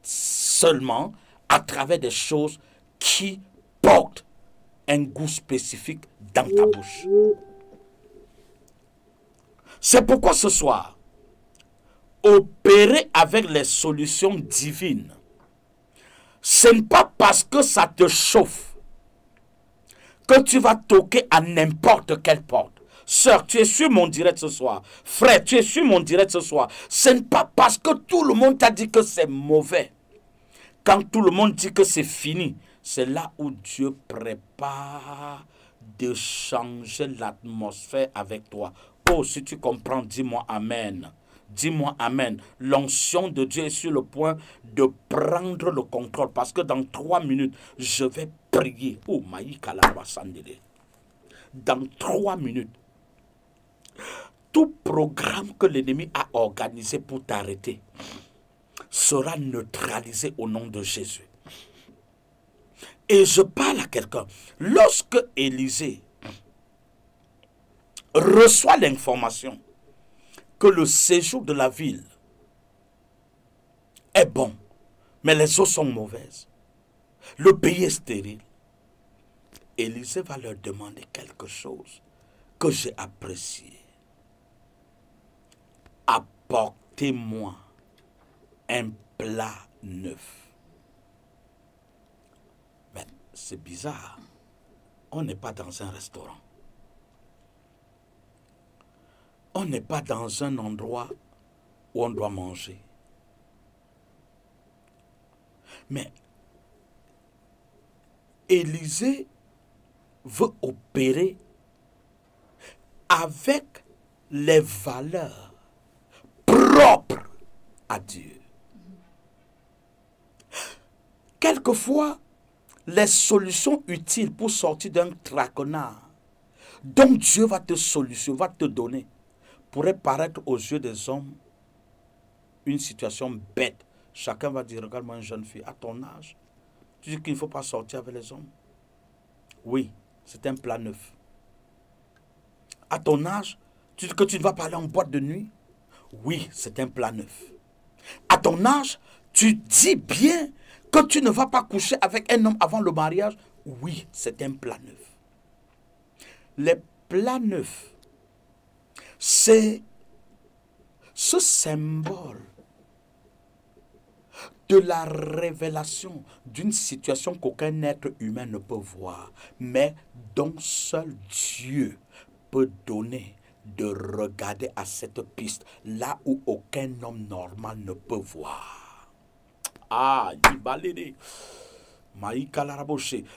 seulement à travers des choses qui portent un goût spécifique dans ta bouche. C'est pourquoi ce soir, opérer avec les solutions divines, ce n'est pas parce que ça te chauffe que tu vas toquer à n'importe quelle porte. Sœur, tu es sur mon direct ce soir. Frère, tu es sur mon direct ce soir. Ce n'est pas parce que tout le monde t'a dit que c'est mauvais. Quand tout le monde dit que c'est fini, c'est là où Dieu prépare de changer l'atmosphère avec toi. Oh, si tu comprends, dis-moi Amen. Dis-moi Amen. L'onction de Dieu est sur le point de prendre le contrôle. Parce que dans 3 minutes, je vais prier. Oh, Maïka Laraba Sandele. Dans 3 minutes, tout programme que l'ennemi a organisé pour t'arrêter sera neutralisé au nom de Jésus. Et je parle à quelqu'un. Lorsque Élisée reçoit l'information que le séjour de la ville est bon, mais les eaux sont mauvaises, le pays est stérile, Élisée va leur demander quelque chose que j'ai apprécié. Apportez-moi un plat neuf. Mais c'est bizarre. On n'est pas dans un restaurant. On n'est pas dans un endroit où on doit manger. Mais Élisée veut opérer avec les valeurs propres à Dieu. Quelquefois, les solutions utiles pour sortir d'un traquenard dont Dieu va te solutionner, va te donner, pourrait paraître aux yeux des hommes une situation bête. Chacun va dire, regarde-moi une jeune fille, à ton âge, tu dis qu'il ne faut pas sortir avec les hommes. Oui, c'est un plat neuf. À ton âge, tu dis que tu ne vas pas aller en boîte de nuit. Oui, c'est un plat neuf. À ton âge, tu dis bien que tu ne vas pas coucher avec un homme avant le mariage. Oui, c'est un plat neuf. Les plats neufs, c'est ce symbole de la révélation d'une situation qu'aucun être humain ne peut voir, mais dont seul Dieu peut donner de regarder à cette piste, là où aucun homme normal ne peut voir. Ah,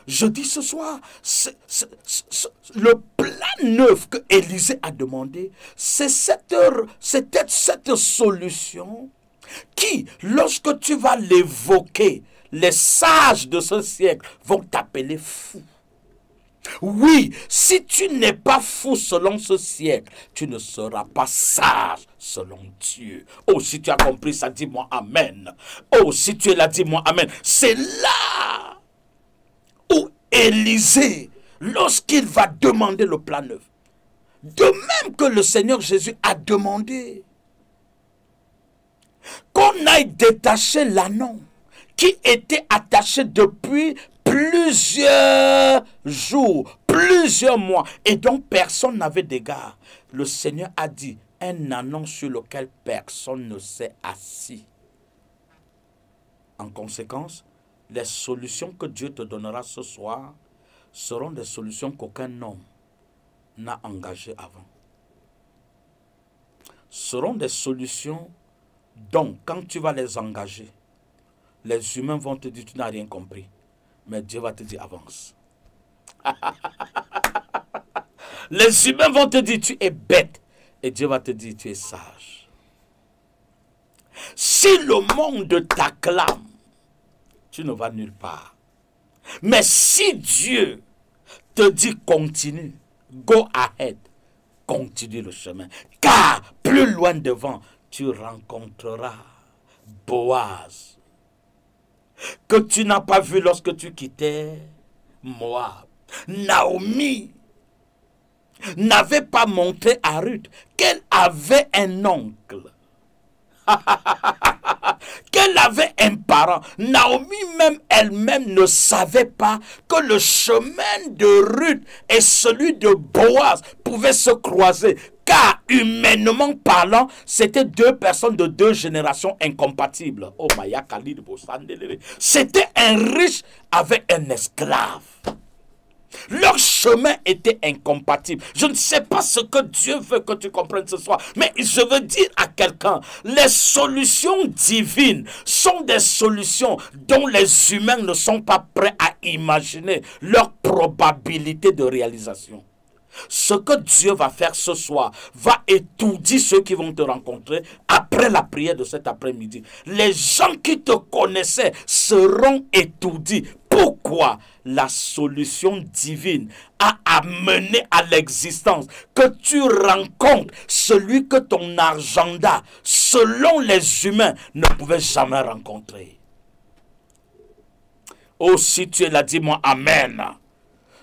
je dis ce soir, le plan neuf que Élisée a demandé, c'est cette solution qui, lorsque tu vas l'évoquer, les sages de ce siècle vont t'appeler fou. Oui, si tu n'es pas fou selon ce siècle, tu ne seras pas sage selon Dieu. Oh, si tu as compris ça, dis-moi Amen. Oh, si tu es là, dis-moi Amen. C'est là où Élisée, lorsqu'il va demander le plan neuf, de même que le Seigneur Jésus a demandé qu'on aille détacher l'anneau qui était attaché depuis plusieurs jours, plusieurs mois, et donc personne n'avait d'égard. Le Seigneur a dit, un anneau sur lequel personne ne s'est assis. En conséquence, les solutions que Dieu te donnera ce soir seront des solutions qu'aucun homme n'a engagées avant. Seront des solutions dont, quand tu vas les engager, les humains vont te dire, tu n'as rien compris. Mais Dieu va te dire, avance. Les humains vont te dire, tu es bête. Et Dieu va te dire, tu es sage. Si le monde t'acclame, tu ne vas nulle part. Mais si Dieu te dit, continue, go ahead, continue le chemin. Car plus loin devant, tu rencontreras Boaz, que tu n'as pas vu lorsque tu quittais Moab. Naomi n'avait pas montré à Ruth qu'elle avait un oncle, qu'elle avait un parent. Naomi même elle-même ne savait pas que le chemin de Ruth et celui de Boaz pouvaient se croiser. Car humainement parlant, c'était deux personnes de deux générations incompatibles. Oh, c'était un riche avec un esclave. Leur chemin était incompatible. Je ne sais pas ce que Dieu veut que tu comprennes ce soir, mais je veux dire à quelqu'un, les solutions divines sont des solutions dont les humains ne sont pas prêts à imaginer leur probabilité de réalisation. Ce que Dieu va faire ce soir va étourdir ceux qui vont te rencontrer après la prière de cet après-midi. Les gens qui te connaissaient seront étourdis. Pourquoi? La solution divine a amené à l'existence que tu rencontres celui que ton agenda, selon les humains, ne pouvait jamais rencontrer. Oh, si tu es là, dis-moi Amen.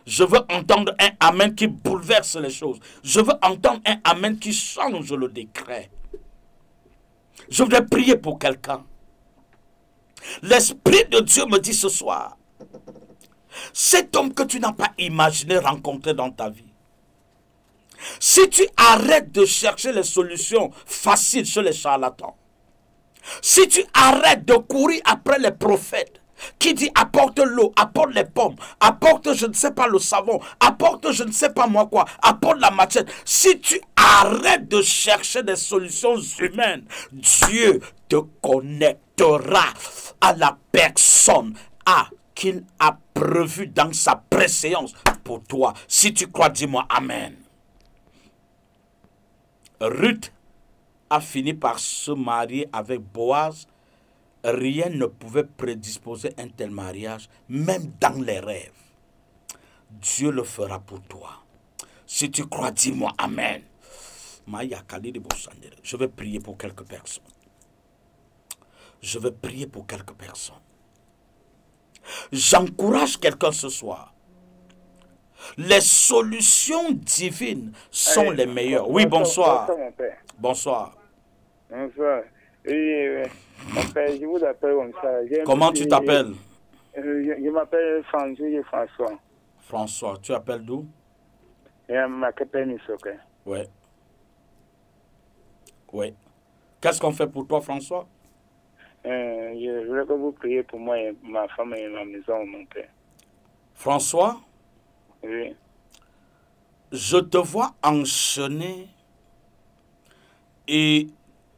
Je veux entendre un Amen qui bouleverse les choses. Je veux entendre un Amen qui change le décret. Je voudrais prier pour quelqu'un. L'Esprit de Dieu me dit ce soir, cet homme que tu n'as pas imaginé rencontrer dans ta vie, si tu arrêtes de chercher les solutions faciles chez les charlatans, si tu arrêtes de courir après les prophètes, qui dit apporte l'eau, apporte les pommes, apporte je ne sais pas le savon, apporte je ne sais pas moi quoi, apporte la machette. Si tu arrêtes de chercher des solutions humaines, Dieu te connectera à la personne qu'il a prévue dans sa préséance pour toi. Si tu crois, dis-moi Amen. Ruth a fini par se marier avec Boaz. Rien ne pouvait prédisposer un tel mariage, même dans les rêves. Dieu le fera pour toi. Si tu crois, dis-moi Amen. Je vais prier pour quelques personnes. Je vais prier pour quelques personnes. J'encourage quelqu'un ce soir. Les solutions divines sont les meilleures. Oui, bonsoir. Bonsoir, mon père. Bonsoir. Bonsoir. Oui, mon père, je vous appelle comme ça. Comment tu t'appelles? Je m'appelle François. François, tu appelles d'où? Oui. Oui. Qu'est-ce qu'on fait pour toi, François? Je voulais que vous priez pour moi et ma femme et ma maison, mon père. François? Oui. Je te vois enchaîné et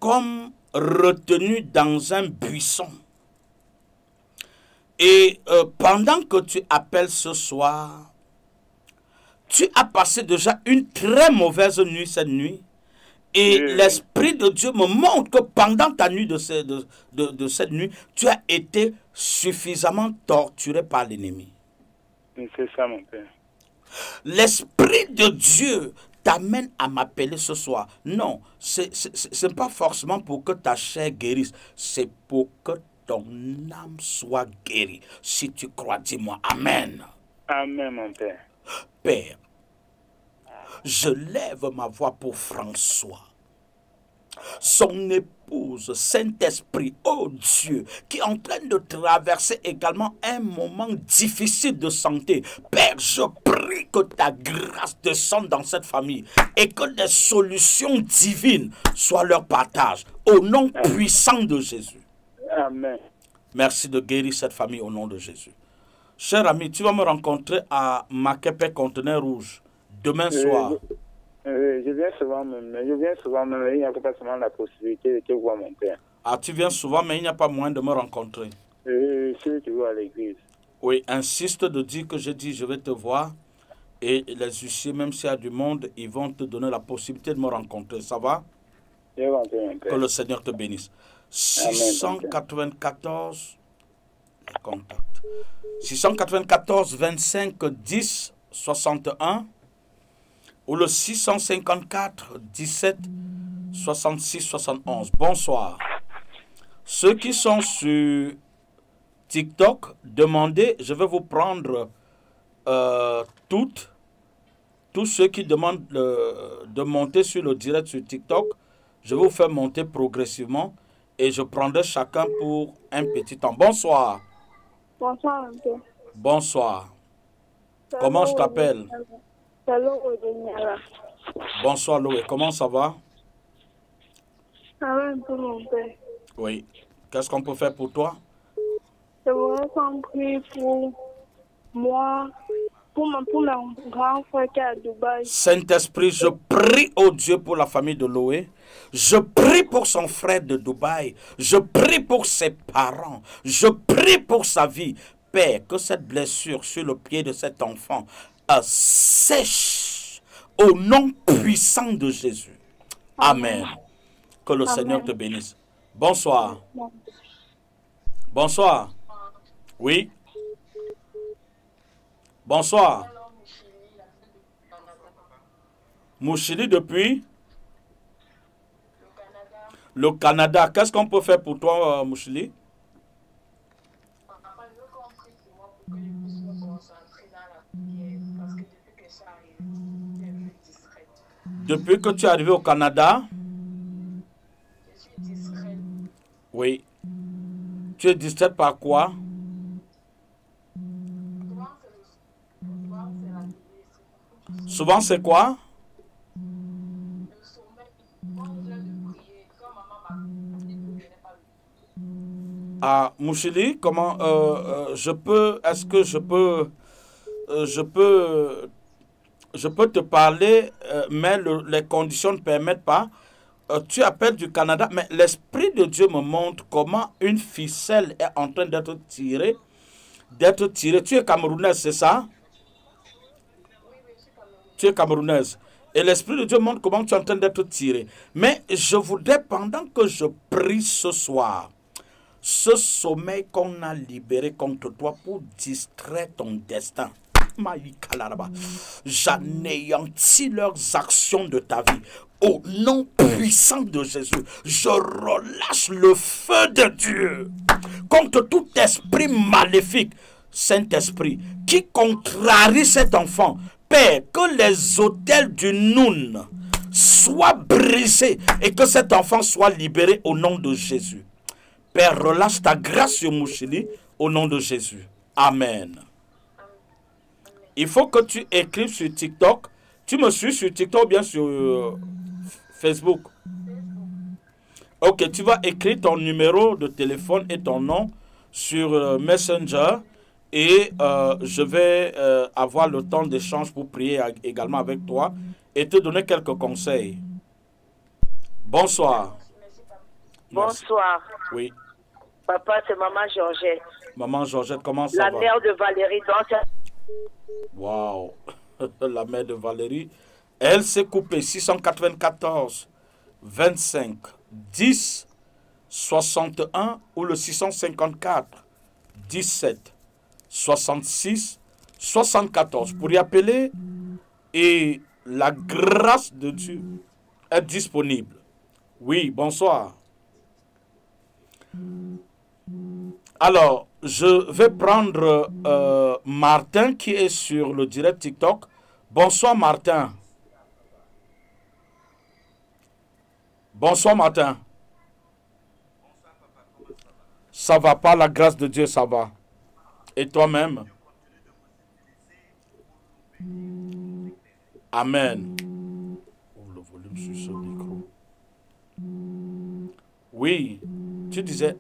comme retenu dans un buisson. Et pendant que tu appelles ce soir, tu as passé déjà une très mauvaise nuit cette nuit. Et l'Esprit de Dieu me montre que pendant ta nuit de cette nuit, tu as été suffisamment torturé par l'ennemi. C'est ça, mon père. L'Esprit de Dieu t'amène à m'appeler ce soir. Non, ce n'est pas forcément pour que ta chair guérisse. C'est pour que ton âme soit guérie. Si tu crois, dis-moi Amen. Amen, mon père. Père, je lève ma voix pour François. Son épouse, Saint-Esprit, oh Dieu, qui est en train de traverser également un moment difficile de santé. Père, je prie que ta grâce descende dans cette famille et que des solutions divines soient leur partage. Au nom puissant de Jésus. Amen. Merci de guérir cette famille au nom de Jésus. Cher ami, tu vas me rencontrer à Makepe Conteneur Rouge demain soir. Je viens souvent, mais il n'y a pas seulement la possibilité de te voir, mon père. Ah, tu viens souvent, mais il n'y a pas moyen de me rencontrer. Si tu vas à l'église. Oui, insiste de dire que j'ai dit je vais te voir. Et les huissiers, même s'il y a du monde, ils vont te donner la possibilité de me rencontrer. Ça va? Je vais rentrer, mon père. Que le Seigneur te bénisse. 694, les contacts. 694 25 10 61 ou le 654 17 66 71. Bonsoir. Ceux qui sont sur TikTok, demandez, je vais vous prendre tous ceux qui demandent de monter sur le direct sur TikTok, je vais vous faire monter progressivement et je prendrai chacun pour un petit temps. Bonsoir. Bonsoir, un peu. Bonsoir. Comment je t'appelle? Bonsoir, Loé. Comment ça va? Ça va un peu, mon père. Oui. Qu'est-ce qu'on peut faire pour toi? Je voudrais qu'on prie pour moi, pour mon grand frère qui est à Dubaï. Saint-Esprit, je prie au Dieu pour la famille de Loé. Je prie pour son frère de Dubaï. Je prie pour ses parents. Je prie pour sa vie. Père, que cette blessure sur le pied de cet enfant sèche au nom puissant de Jésus. Amen. Que le Seigneur te bénisse. Bonsoir. Bonsoir. Oui. Bonsoir. Mouchili depuis le Canada. Qu'est-ce qu'on peut faire pour toi, Mouchili? Depuis que tu es arrivé au Canada? Je suis distraite. Oui. Tu es distraite par quoi? Souvent, c'est quoi? Ah, Mouchili, comment est-ce que je peux te parler, mais les conditions ne permettent pas. Tu appelles du Canada, mais l'Esprit de Dieu me montre comment une ficelle est en train d'être tirée. Tu es camerounaise, c'est ça? Oui, je suis camerounaise. Tu es camerounaise. Et l'Esprit de Dieu montre comment tu es en train d'être tiré. Mais je voudrais, pendant que je prie ce soir, ce sommeil qu'on a libéré contre toi pour distraire ton destin, J'anéantis leurs actions de ta vie. Au nom puissant de Jésus, je relâche le feu de Dieu contre tout esprit maléfique, Saint-Esprit, qui contrarie cet enfant. Père, que les autels du Noun soient brisés et que cet enfant soit libéré au nom de Jésus. Père, relâche ta grâce sur Mouchili au nom de Jésus. Amen. Il faut que tu écrives sur TikTok. Tu me suis sur TikTok ou bien sur Facebook? Ok, tu vas écrire ton numéro de téléphone et ton nom sur Messenger et je vais avoir le temps d'échange pour prier également avec toi et te donner quelques conseils. Bonsoir. Bonsoir. Merci. Oui. Papa, c'est Maman Georgette. Maman Georgette, comment ça va? La mère de Valérie. Waouh. La mère de Valérie. Elle s'est coupée 694 25 10 61 ou le 654 17 66 74 pour y appeler et la grâce de Dieu est disponible. Oui, bonsoir. Alors, je vais prendre Martin qui est sur le direct TikTok. Bonsoir Martin. Bonsoir Martin. Ça va pas, la grâce de Dieu, ça va. Et toi-même? Amen. Ouvre le volume sur ce micro. Oui, tu disais...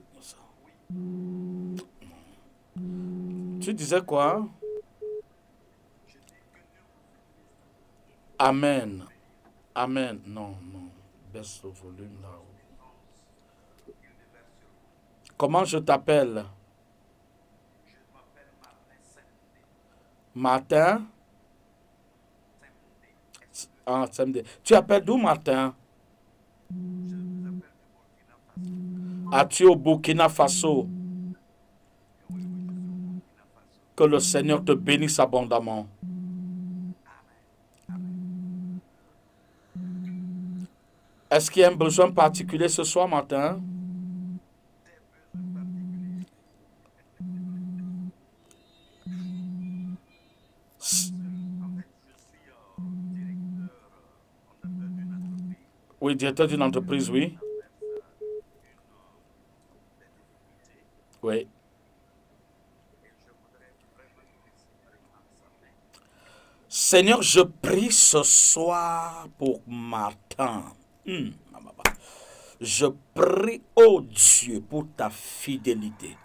Tu disais quoi? Amen. Amen. Non, non. Baisse le volume là-haut. Comment je t'appelle? Martin? Ah, samedi. Tu appelles d'où, Martin? As-tu au Burkina Faso? Que le Seigneur te bénisse abondamment. Est-ce qu'il y a un besoin particulier ce soir matin? Oui, directeur d'une entreprise, oui. Oui. Seigneur, je prie ce soir pour Martin. Je prie, oh Dieu, pour ta fidélité.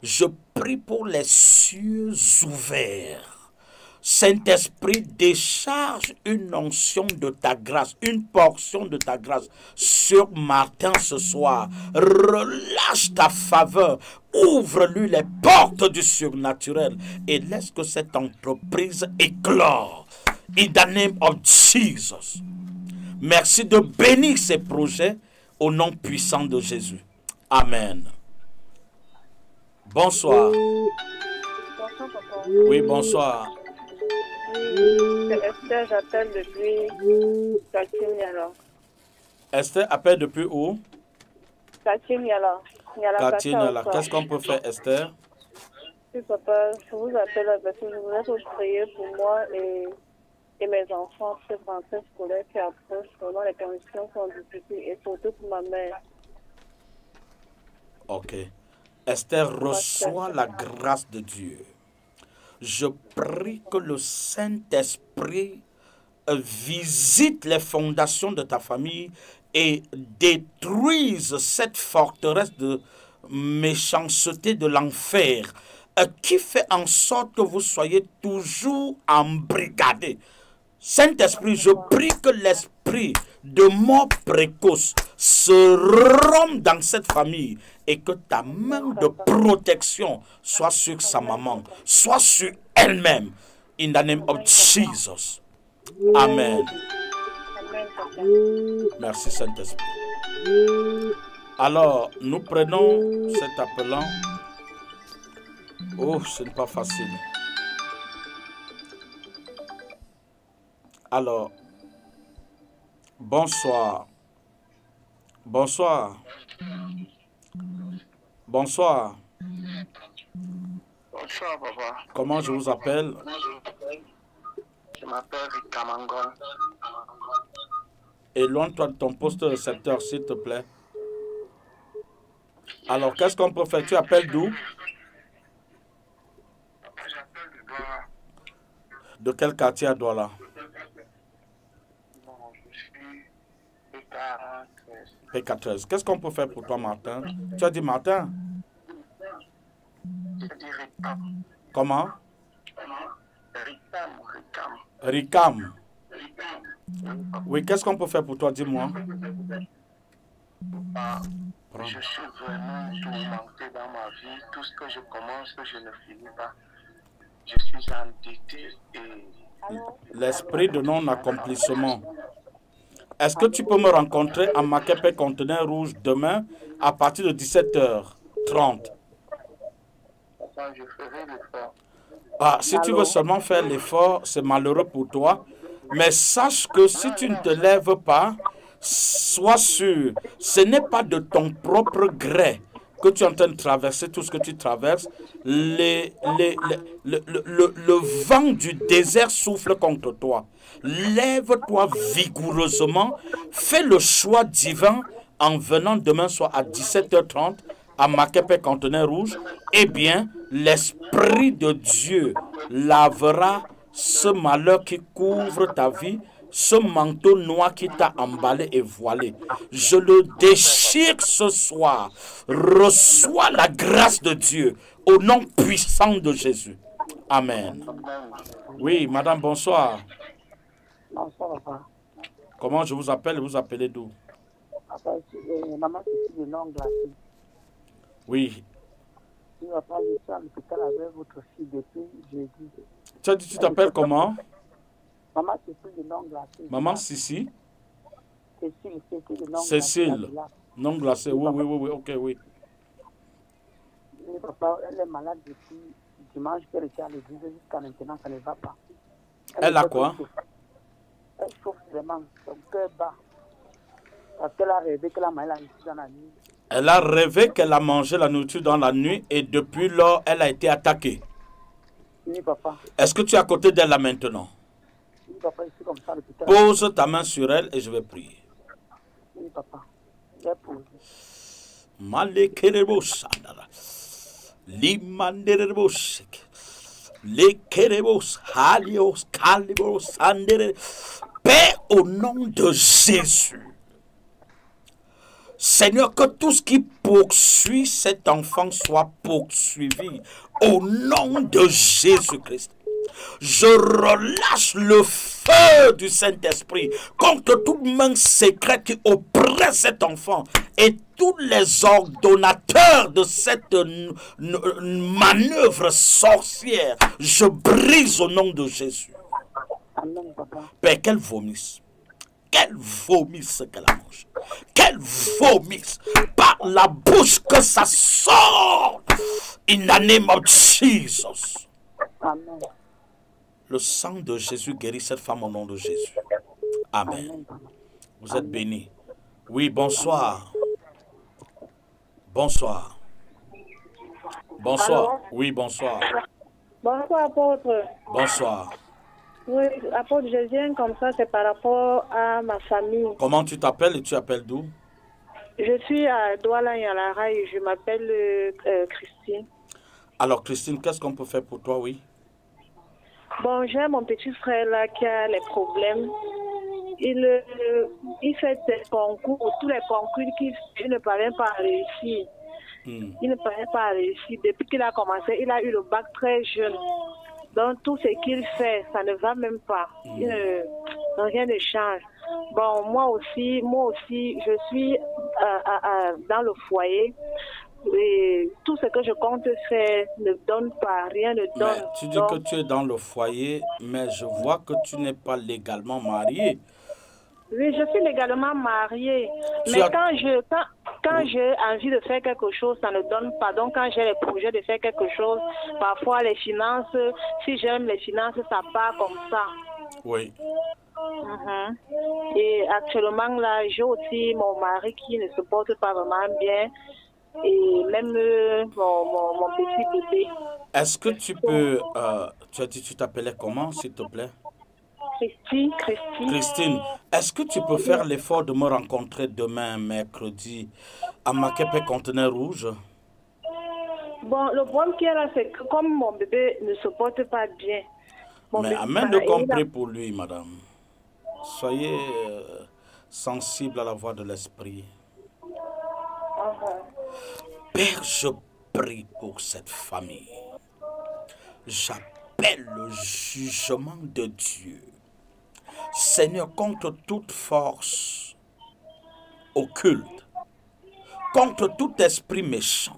Je prie pour les cieux ouverts. Saint-Esprit, décharge une onction de ta grâce, une portion de ta grâce sur Martin ce soir. Relâche ta faveur, ouvre-lui les portes du surnaturel et laisse que cette entreprise éclore. In the name of Jesus. Merci de bénir ces projets au nom puissant de Jésus. Amen. Bonsoir. Bonsoir, papa. Oui, bonsoir. C'est Esther, j'appelle depuis Katim-Niala. Esther appelle depuis où? Katim-Niala. Katim-Niala. Qu'est-ce qu'on peut faire, Esther? Oui, papa, je vous appelle parce que je voulais vous prier pour moi et mes enfants, ces rentrées scolaires qui approchent. Vraiment, les conditions sont difficiles et surtout pour ma mère. Ok. Esther, reçoit la grâce de Dieu. Je prie que le Saint-Esprit visite les fondations de ta famille et détruise cette forteresse de méchanceté de l'enfer qui fait en sorte que vous soyez toujours embrigadés. Saint-Esprit, je prie que l'esprit de mort précoce se rompe dans cette famille et que ta main de protection soit sur sa maman, soit sur elle-même. In the name of Jesus. Amen. Merci Saint-Esprit. Alors, nous prenons cet appelant. Oh, ce n'est pas facile. Alors, bonsoir. Bonsoir. Bonsoir. Bonsoir, papa. Comment je vous appelle? Je m'appelle Rikamangon. Éloigne-toi de ton poste de récepteur, s'il te plaît. Alors, qu'est-ce qu'on peut faire? Tu appelles d'où? J'appelle de Douala. De quel quartier à Douala? Bon, je suis PK13. PK13. Qu'est-ce qu'on peut faire pour toi, Martin? Tu as dit Martin? Je dis Rikam. Comment? Rikam. Rikam. Oui, qu'est-ce qu'on peut faire pour toi? Dis-moi. Je suis vraiment tourmenté dans ma vie. Tout ce que je commence, je ne finis pas. Je suis endetté et... L'esprit de non-accomplissement. Est-ce que tu peux me rencontrer à Makepe Conteneur Rouge demain à partir de 17h30? Je ferai l'effort. Ah, si tu veux seulement faire l'effort, c'est malheureux pour toi. Mais sache que si tu ne te lèves pas, sois sûr, ce n'est pas de ton propre gré que tu es en train de traverser tout ce que tu traverses. Le vent du désert souffle contre toi. Lève-toi vigoureusement. Fais le choix divin en venant demain soir à 17h30 à Makepe Conteneur Rouge. Eh bien, l'Esprit de Dieu lavera ce malheur qui couvre ta vie, ce manteau noir qui t'a emballé et voilé. Je le déchire ce soir. Reçois la grâce de Dieu au nom puissant de Jésus. Amen. Oui, madame, bonsoir. Bonsoir, papa. Comment je vous appelle? Vous appelez d'où? Papa, maman, c'est le nom glacé. Oui. Oui, papa, je suis à l'hôpital avec votre fille depuis jeudi. Tu as dit, tu t'appelles comment? Maman, c'est le nom glacé. Maman Sissi? Cécile, c'est le nom glacé. Cécile. Non glacé, oui, ok, oui. Oui, papa, elle est malade depuis dimanche qu'elle était à l'église jusqu'à maintenant, ça ne va pas. Elle a quoi? Elle souffre vraiment, son cœur bat. Parce qu'elle a rêvé qu'elle a mangé la nourriture dans la nuit. Elle a rêvé qu'elle a mangé la nourriture dans la nuit et depuis lors, elle a été attaquée. Oui, papa. Est-ce que tu es à côté d'elle là maintenant? Oui, papa, je suis comme ça à l'hôpital. Pose ta main sur elle et je vais prier. Oui, papa. J'ai posé. Malekerebos andara. Limanderebos. Lekerebos halios kalibos andere. Paix au nom de Jésus. Seigneur, que tout ce qui poursuit cet enfant soit poursuivi au nom de Jésus-Christ. Je relâche le feu du Saint-Esprit contre toute main secrète qui oppresse cet enfant et tous les ordonnateurs de cette manœuvre sorcière. Je brise au nom de Jésus. Amen, papa. Père, qu'elle vomisse. Qu'elle vomisse qu'elle mange. Qu'elle vomisse par la bouche que ça sort. In the name of Jesus. Amen. Le sang de Jésus guérit cette femme au nom de Jésus. Amen. Amen, papa. Vous êtes bénis. Oui, bonsoir. Bonsoir. Bonsoir. Allô? Oui, bonsoir. Bonsoir, apôtre. Bonsoir. Oui, apôtre, je viens comme ça, c'est par rapport à ma famille. Comment tu t'appelles et tu appelles d'où? Je suis à Douala Yalara et je m'appelle Christine. Alors, Christine, qu'est-ce qu'on peut faire pour toi, oui? Bon, j'ai mon petit frère là qui a les problèmes. Il fait des concours, tous les concours qu'il ne parvient pas à réussir. Il ne parvient pas à réussir. Depuis qu'il a commencé, il a eu le bac très jeune. Donc tout ce qu'il fait, ça ne va même pas. Rien ne change. Bon, moi aussi, je suis dans le foyer. Et tout ce que je compte faire ne donne pas, rien ne donne. Mais tu dis que tu es dans le foyer, mais je vois que tu n'es pas légalement mariée. Oui, je suis légalement mariée. Mais quand j'ai envie de faire quelque chose, ça ne donne pas. Donc quand j'ai le projet de faire quelque chose, parfois les finances, si j'aime les finances, ça part comme ça. Oui. Et actuellement, là, j'ai aussi mon mari qui ne se porte pas vraiment bien. Et même mon petit bébé. Est-ce que tu peux... tu as dit tu t'appelais comment, s'il te plaît? Christine, est-ce que tu peux faire l'effort de me rencontrer demain, mercredi, à Makepe Conteneur Rouge? Bon, le problème qu'il y a là, c'est que comme mon bébé ne se porte pas bien... Mais amène de compris pour lui, madame. Soyez sensible à la voix de l'esprit. Père, je prie pour cette famille. J'appelle le jugement de Dieu. Seigneur, contre toute force occulte, contre tout esprit méchant,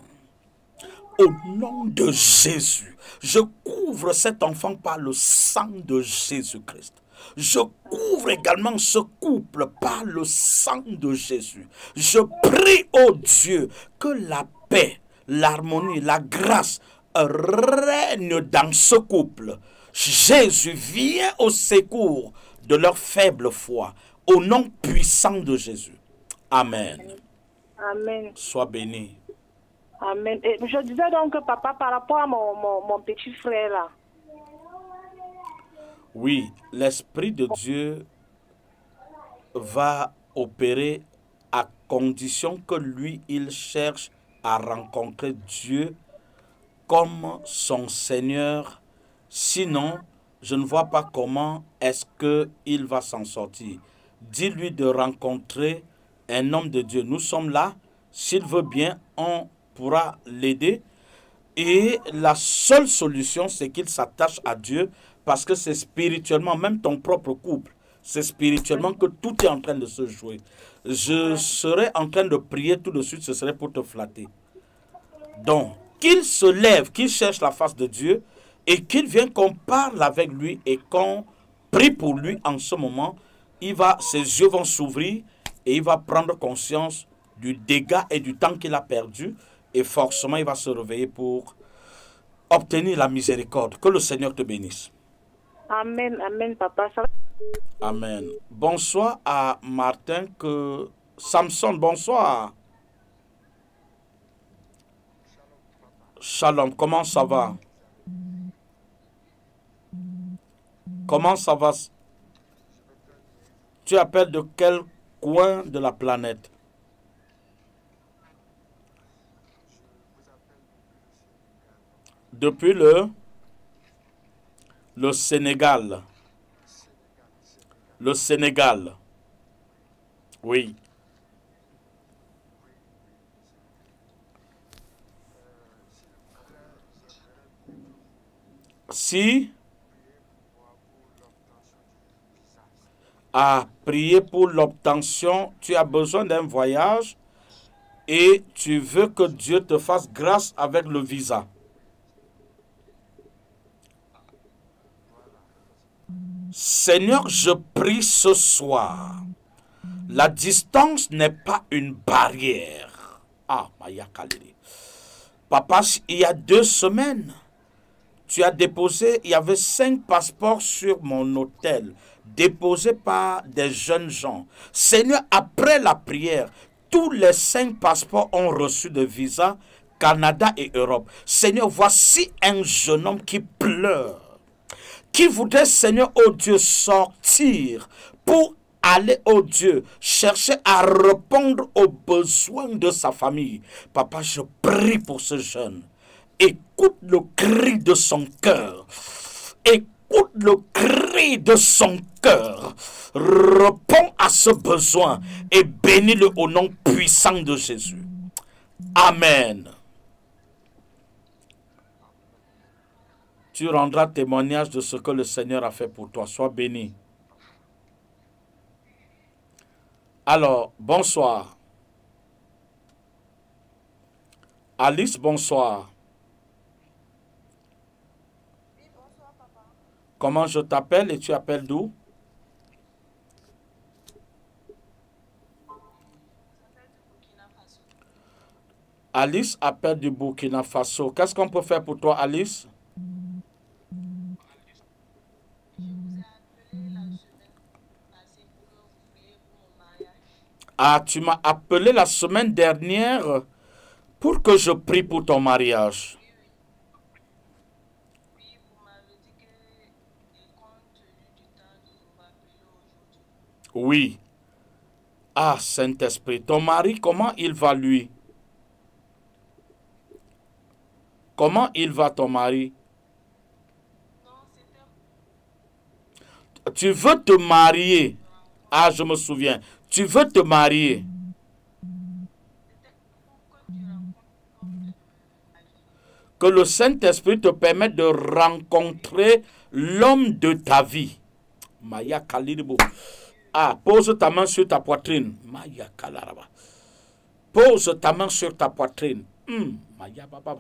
au nom de Jésus, je couvre cet enfant par le sang de Jésus-Christ. Je couvre également ce couple par le sang de Jésus. Je prie, ô Dieu, que la paix, l'harmonie, la grâce règne dans ce couple. Jésus, viens au secours de leur faible foi. Au nom puissant de Jésus. Amen. Amen. Sois béni. Amen. Et je disais donc, papa, par rapport à mon petit frère là. Oui, l'Esprit de Dieu va opérer à condition que lui, il cherche à rencontrer Dieu comme son Seigneur. Sinon, je ne vois pas comment est-ce qu'il va s'en sortir. Dis-lui de rencontrer un homme de Dieu. Nous sommes là. S'il veut bien, on pourra l'aider. Et la seule solution, c'est qu'il s'attache à Dieu parce que c'est spirituellement, même ton propre couple, c'est spirituellement que tout est en train de se jouer. Je serai en train de prier tout de suite, ce serait pour te flatter. Donc, qu'il se lève, qu'il cherche la face de Dieu et qu'il vienne qu'on parle avec lui et qu'on prie pour lui en ce moment. Ses yeux vont s'ouvrir et il va prendre conscience du dégât et du temps qu'il a perdu. Et forcément, il va se réveiller pour obtenir la miséricorde. Que le Seigneur te bénisse. Amen, amen, papa. Amen. Bonsoir à Martin Samson, bonsoir. Shalom, comment ça va? Comment ça va? Tu appelles de quel coin de la planète? Depuis le Sénégal. Le Sénégal. Oui. Si à prier pour l'obtention, tu as besoin d'un voyage et tu veux que Dieu te fasse grâce avec le visa. Seigneur, je prie ce soir. La distance n'est pas une barrière. Ah, Maya Kalili. Papa, il y a 2 semaines, tu as déposé, il y avait 5 passeports sur mon hôtel, déposés par des jeunes gens. Seigneur, après la prière, tous les 5 passeports ont reçu de visa, Canada et Europe. Seigneur, voici un jeune homme qui pleure, qui voudrait, Seigneur, oh Dieu, sortir pour aller, oh Dieu, chercher à répondre aux besoins de sa famille. Papa, je prie pour ce jeune. Écoute le cri de son cœur. Écoute le cri de son cœur. Réponds à ce besoin et bénis-le au nom puissant de Jésus. Amen. Tu rendras témoignage de ce que le Seigneur a fait pour toi. Sois béni. Alors, bonsoir. Alice, bonsoir. Oui, bonsoir, papa. Comment je t'appelle et tu appelles d'où? J'appelle du Burkina Faso. Alice appelle du Burkina Faso. Qu'est-ce qu'on peut faire pour toi, Alice? Je vous ai appelé la semaine Ah, tu m'as appelé la semaine dernière pour que je prie pour ton mariage. Oui, vous m'avez dit que, compte tenu du temps, de vous rappeler aujourd'hui. Oui. Ah, Saint-Esprit, ton mari, comment il va lui? Comment il va ton mari? Non, c'était Tu veux te marier? Ah, je me souviens. Tu veux te marier? pour que tu rencontres l'homme de ma vie. Que le Saint-Esprit te permette de rencontrer l'homme de ta vie. Maya Kaliribo. Ah, pose ta main sur ta poitrine. Maya Kalaraba. Pose ta main sur ta poitrine. Maya Baba.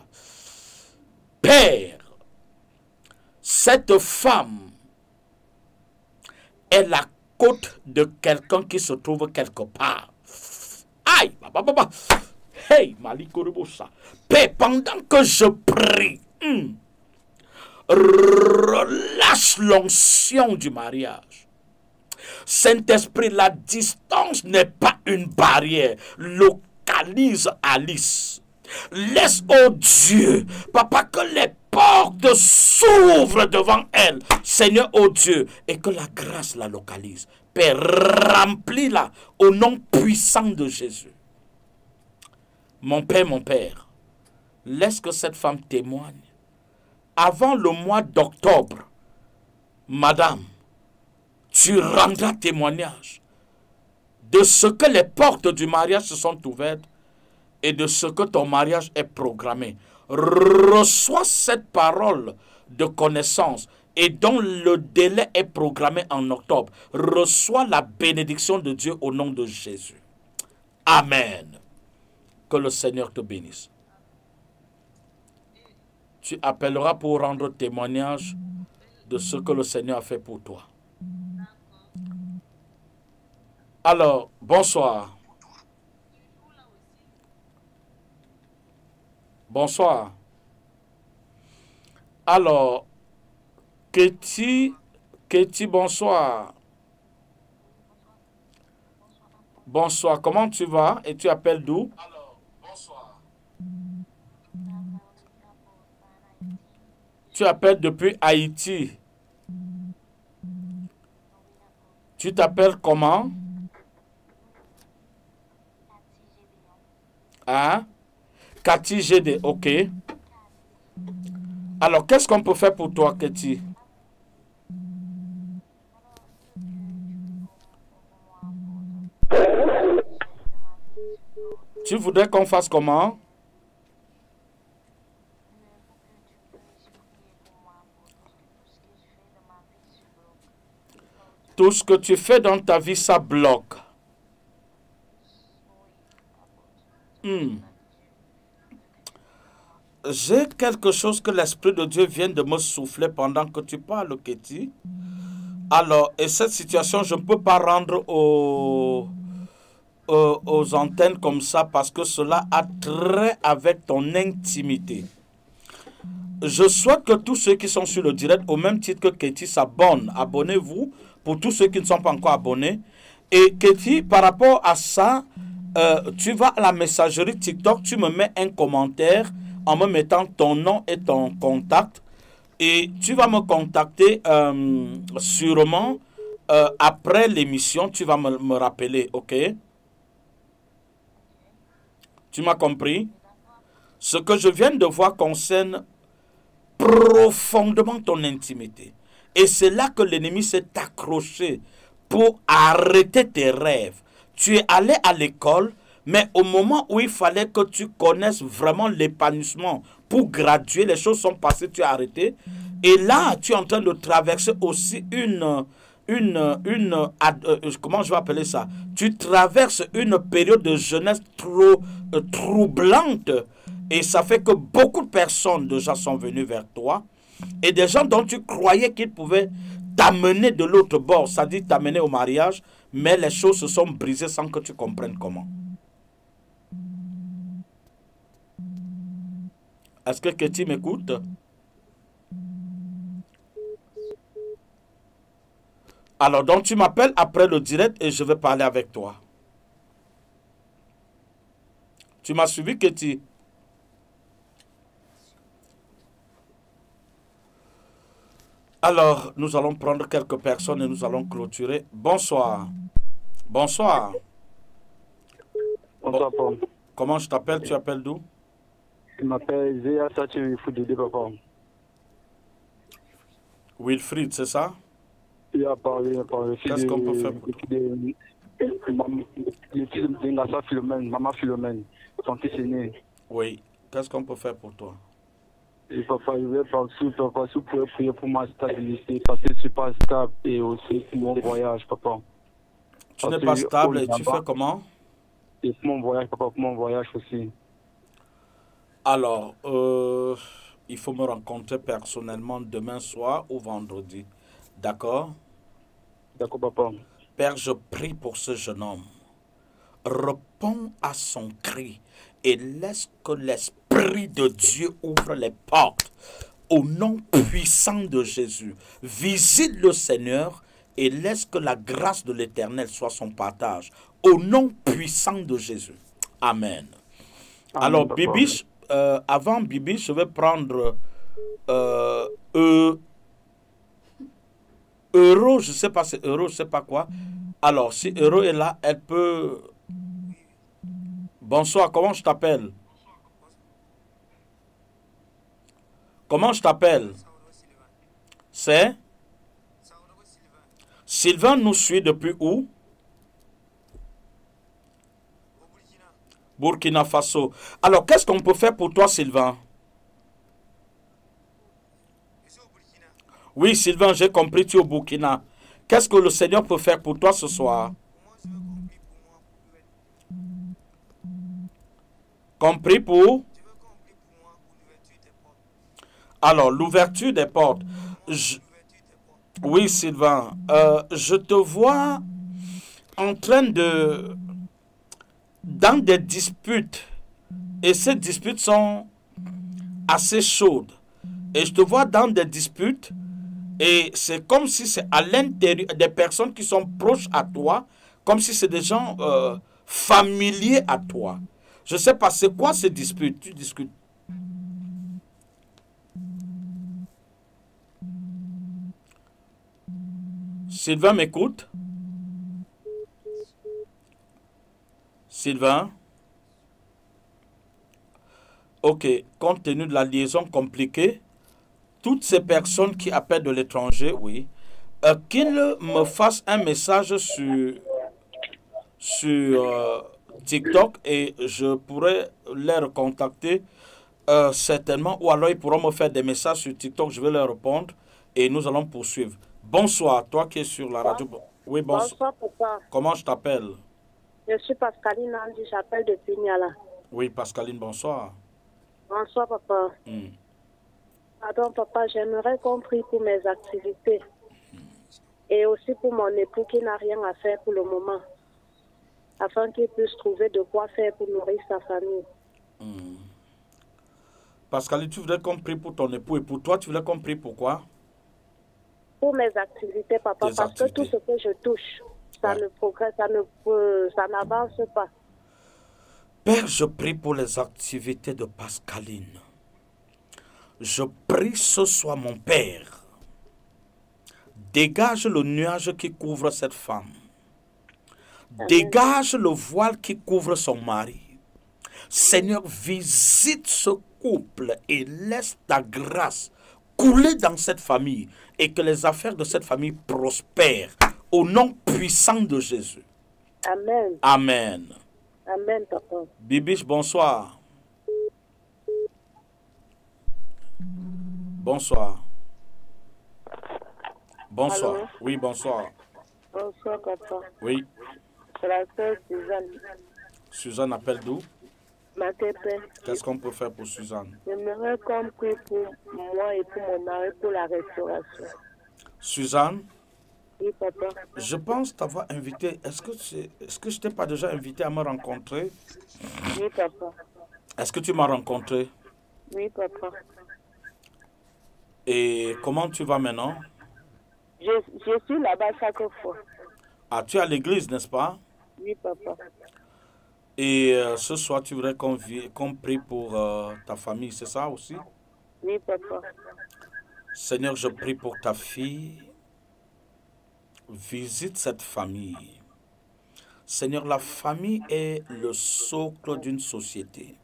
Père, cette femme est la côte de quelqu'un qui se trouve quelque part. Aïe, baba. Hey, Malikorobosa. Père, pendant que je prie, relâche l'onction du mariage. Saint-Esprit, la distance n'est pas une barrière. Localise Alice. Laisse, oh Dieu, papa, que les portes s'ouvrent devant elle, Seigneur, oh Dieu, et que la grâce la localise. Père, remplis-la au nom puissant de Jésus. Mon Père, laisse que cette femme témoigne. Avant le mois d'octobre, Madame, tu rendras témoignage de ce que les portes du mariage se sont ouvertes et de ce que ton mariage est programmé. Reçois cette parole de connaissance et dont le délai est programmé en octobre. Reçois la bénédiction de Dieu au nom de Jésus. Amen. Que le Seigneur te bénisse. Tu appelleras pour rendre témoignage de ce que le Seigneur a fait pour toi. Alors, bonsoir. Bonsoir. Alors, Ketty, bonsoir. Bonsoir, comment tu vas? Et tu appelles d'où? Alors, bonsoir. Tu appelles depuis Haïti. Tu t'appelles comment? Hein? Cathy GD, ok. Alors, qu'est-ce qu'on peut faire pour toi, Cathy? Tu voudrais qu'on fasse comment? Tout ce que tu fais dans ta vie, ça bloque. J'ai quelque chose que l'Esprit de Dieu vient de me souffler pendant que tu parles, Ketty. Alors, et cette situation, je ne peux pas rendre aux antennes comme ça parce que cela a trait avec ton intimité. Je souhaite que tous ceux qui sont sur le direct, au même titre que Ketty, s'abonnent. Abonnez-vous pour tous ceux qui ne sont pas encore abonnés. Et Ketty, par rapport à ça, tu vas à la messagerie TikTok, tu me mets un commentaire en me mettant ton nom et ton contact. Et tu vas me contacter sûrement après l'émission. Tu vas me rappeler, ok? Tu m'as compris? Ce que je viens de voir concerne profondément ton intimité. Et c'est là que l'ennemi s'est accroché pour arrêter tes rêves. Tu es allé à l'école, mais au moment où il fallait que tu connaisses vraiment l'épanouissement pour graduer, les choses sont passées, tu as arrêté. Et là, tu es en train de traverser aussi comment je vais appeler ça? Tu traverses une période de jeunesse trop troublante. Et ça fait que beaucoup de personnes déjà sont venues vers toi. Et des gens dont tu croyais qu'ils pouvaient t'amener de l'autre bord, c'est-à-dire t'amener au mariage, mais les choses se sont brisées sans que tu comprennes comment. Est-ce que Ketty m'écoute? Alors, donc tu m'appelles après le direct et je vais parler avec toi. Tu m'as suivi, Ketty? Alors, nous allons prendre quelques personnes et nous allons clôturer. Bonsoir. Bonsoir. Bonsoir, papa. Comment je t'appelle? Tu appelles d'où? Je m'appelle Zéa Sachi Wilfried, papa. Wilfried, c'est ça? Il a parlé. Qu'est-ce qu'on peut faire pour toi? Le fils de Ngassa Philomène, maman Philomène, son fils aîné. Oui. Qu'est-ce qu'on peut faire pour toi? Et papa, je vais partir, papa, si vous pouvez prier pour ma stabilité, parce que je ne suis pas stable et aussi pour mon voyage, papa. Tu n'es pas stable et tu fais comment? Et pour mon voyage, papa, pour mon voyage aussi. Alors, il faut me rencontrer personnellement demain soir ou vendredi. D'accord? D'accord, papa. Père, je prie pour ce jeune homme. Réponds à son cri et laisse que l'Esprit de Dieu ouvre les portes. Au nom puissant de Jésus, visite le Seigneur et laisse que la grâce de l'Éternel soit son partage. Au nom puissant de Jésus. Amen. Alors, papa. Bibiche, avant Bibiche, je vais prendre Euro, je ne sais pas, c'est Euro, je ne sais pas quoi. Alors, si Euro est là, elle peut... Bonsoir, comment je t'appelle? Comment je t'appelle? C'est? Sylvain nous suit depuis où? Burkina Faso. Alors, qu'est-ce qu'on peut faire pour toi, Sylvain? Oui, Sylvain, j'ai compris, tu es au Burkina. Qu'est-ce que le Seigneur peut faire pour toi ce soir? Compris pour? Alors, l'ouverture des portes. Oui, Sylvain. Je te vois en train de... dans des disputes. Et ces disputes sont assez chaudes. Et je te vois dans des disputes. Et c'est comme si c'est à l'intérieur des personnes qui sont proches à toi. Comme si c'est des gens familiers à toi. Je ne sais pas, c'est quoi ces disputes? Tu discutes. Sylvain m'écoute? Sylvain? Ok, compte tenu de la liaison compliquée, toutes ces personnes qui appellent de l'étranger, oui, qu'ils me fassent un message sur TikTok et je pourrai les recontacter certainement, ou alors ils pourront me faire des messages sur TikTok, je vais leur répondre et nous allons poursuivre. Bonsoir, toi qui es sur la radio. Oui, bonsoir. Bonsoir, papa. Comment je t'appelle? Je suis Pascaline Andy, j'appelle depuis Niala. Oui, Pascaline, bonsoir. Bonsoir, papa. Pardon, papa, j'aimerais qu'on prie pour mes activités. Et aussi pour mon époux qui n'a rien à faire pour le moment. Afin qu'il puisse trouver de quoi faire pour nourrir sa famille. Pascaline, tu voulais qu'on prie pour ton époux et pour toi, tu voulais qu'on prie pourquoi? Pour mes activités, papa, parce que tout ce que je touche, ça ne progresse, ça n'avance pas. Père, je prie pour les activités de Pascaline. Je prie ce soir, mon Père. Dégage le nuage qui couvre cette femme. Dégage le voile qui couvre son mari. Seigneur, visite ce couple et laisse ta grâce couler dans cette famille et que les affaires de cette famille prospèrent au nom puissant de Jésus. Amen. Amen. Amen, papa. Bibiche, bonsoir. Bonsoir. Bonsoir. Allô? Oui, bonsoir. Bonsoir, papa. Oui. C'est la sœur Suzanne. Suzanne appelle d'où? Ma tépée. Qu'est-ce qu'on peut faire pour Suzanne? J'aimerais qu'on prie pour moi et pour mon mari pour la restauration. Suzanne? Oui, papa. Je pense t'avoir invité. Est-ce que je t'ai pas déjà invité à me rencontrer? Oui, papa. Est-ce que tu m'as rencontré? Oui, papa. Et comment tu vas maintenant? Je suis là-bas chaque fois. Ah, tu es à l'église, n'est-ce pas? Oui, papa. Et ce soir, tu voudrais qu'on prie pour ta famille, c'est ça aussi? Oui, papa. Seigneur, je prie pour ta fille. Visite cette famille. Seigneur, la famille est le socle d'une société.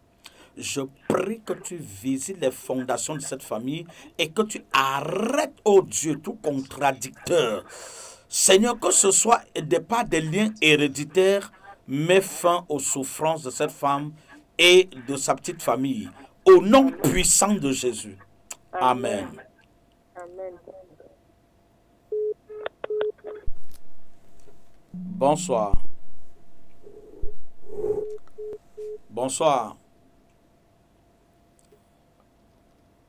Je prie que tu visites les fondations de cette famille et que tu arrêtes, oh Dieu, tout contradicteur. Seigneur, que ce soit pas des liens héréditaires, mets fin aux souffrances de cette femme et de sa petite famille. Au nom puissant de Jésus. Amen. Amen. Bonsoir. Bonsoir.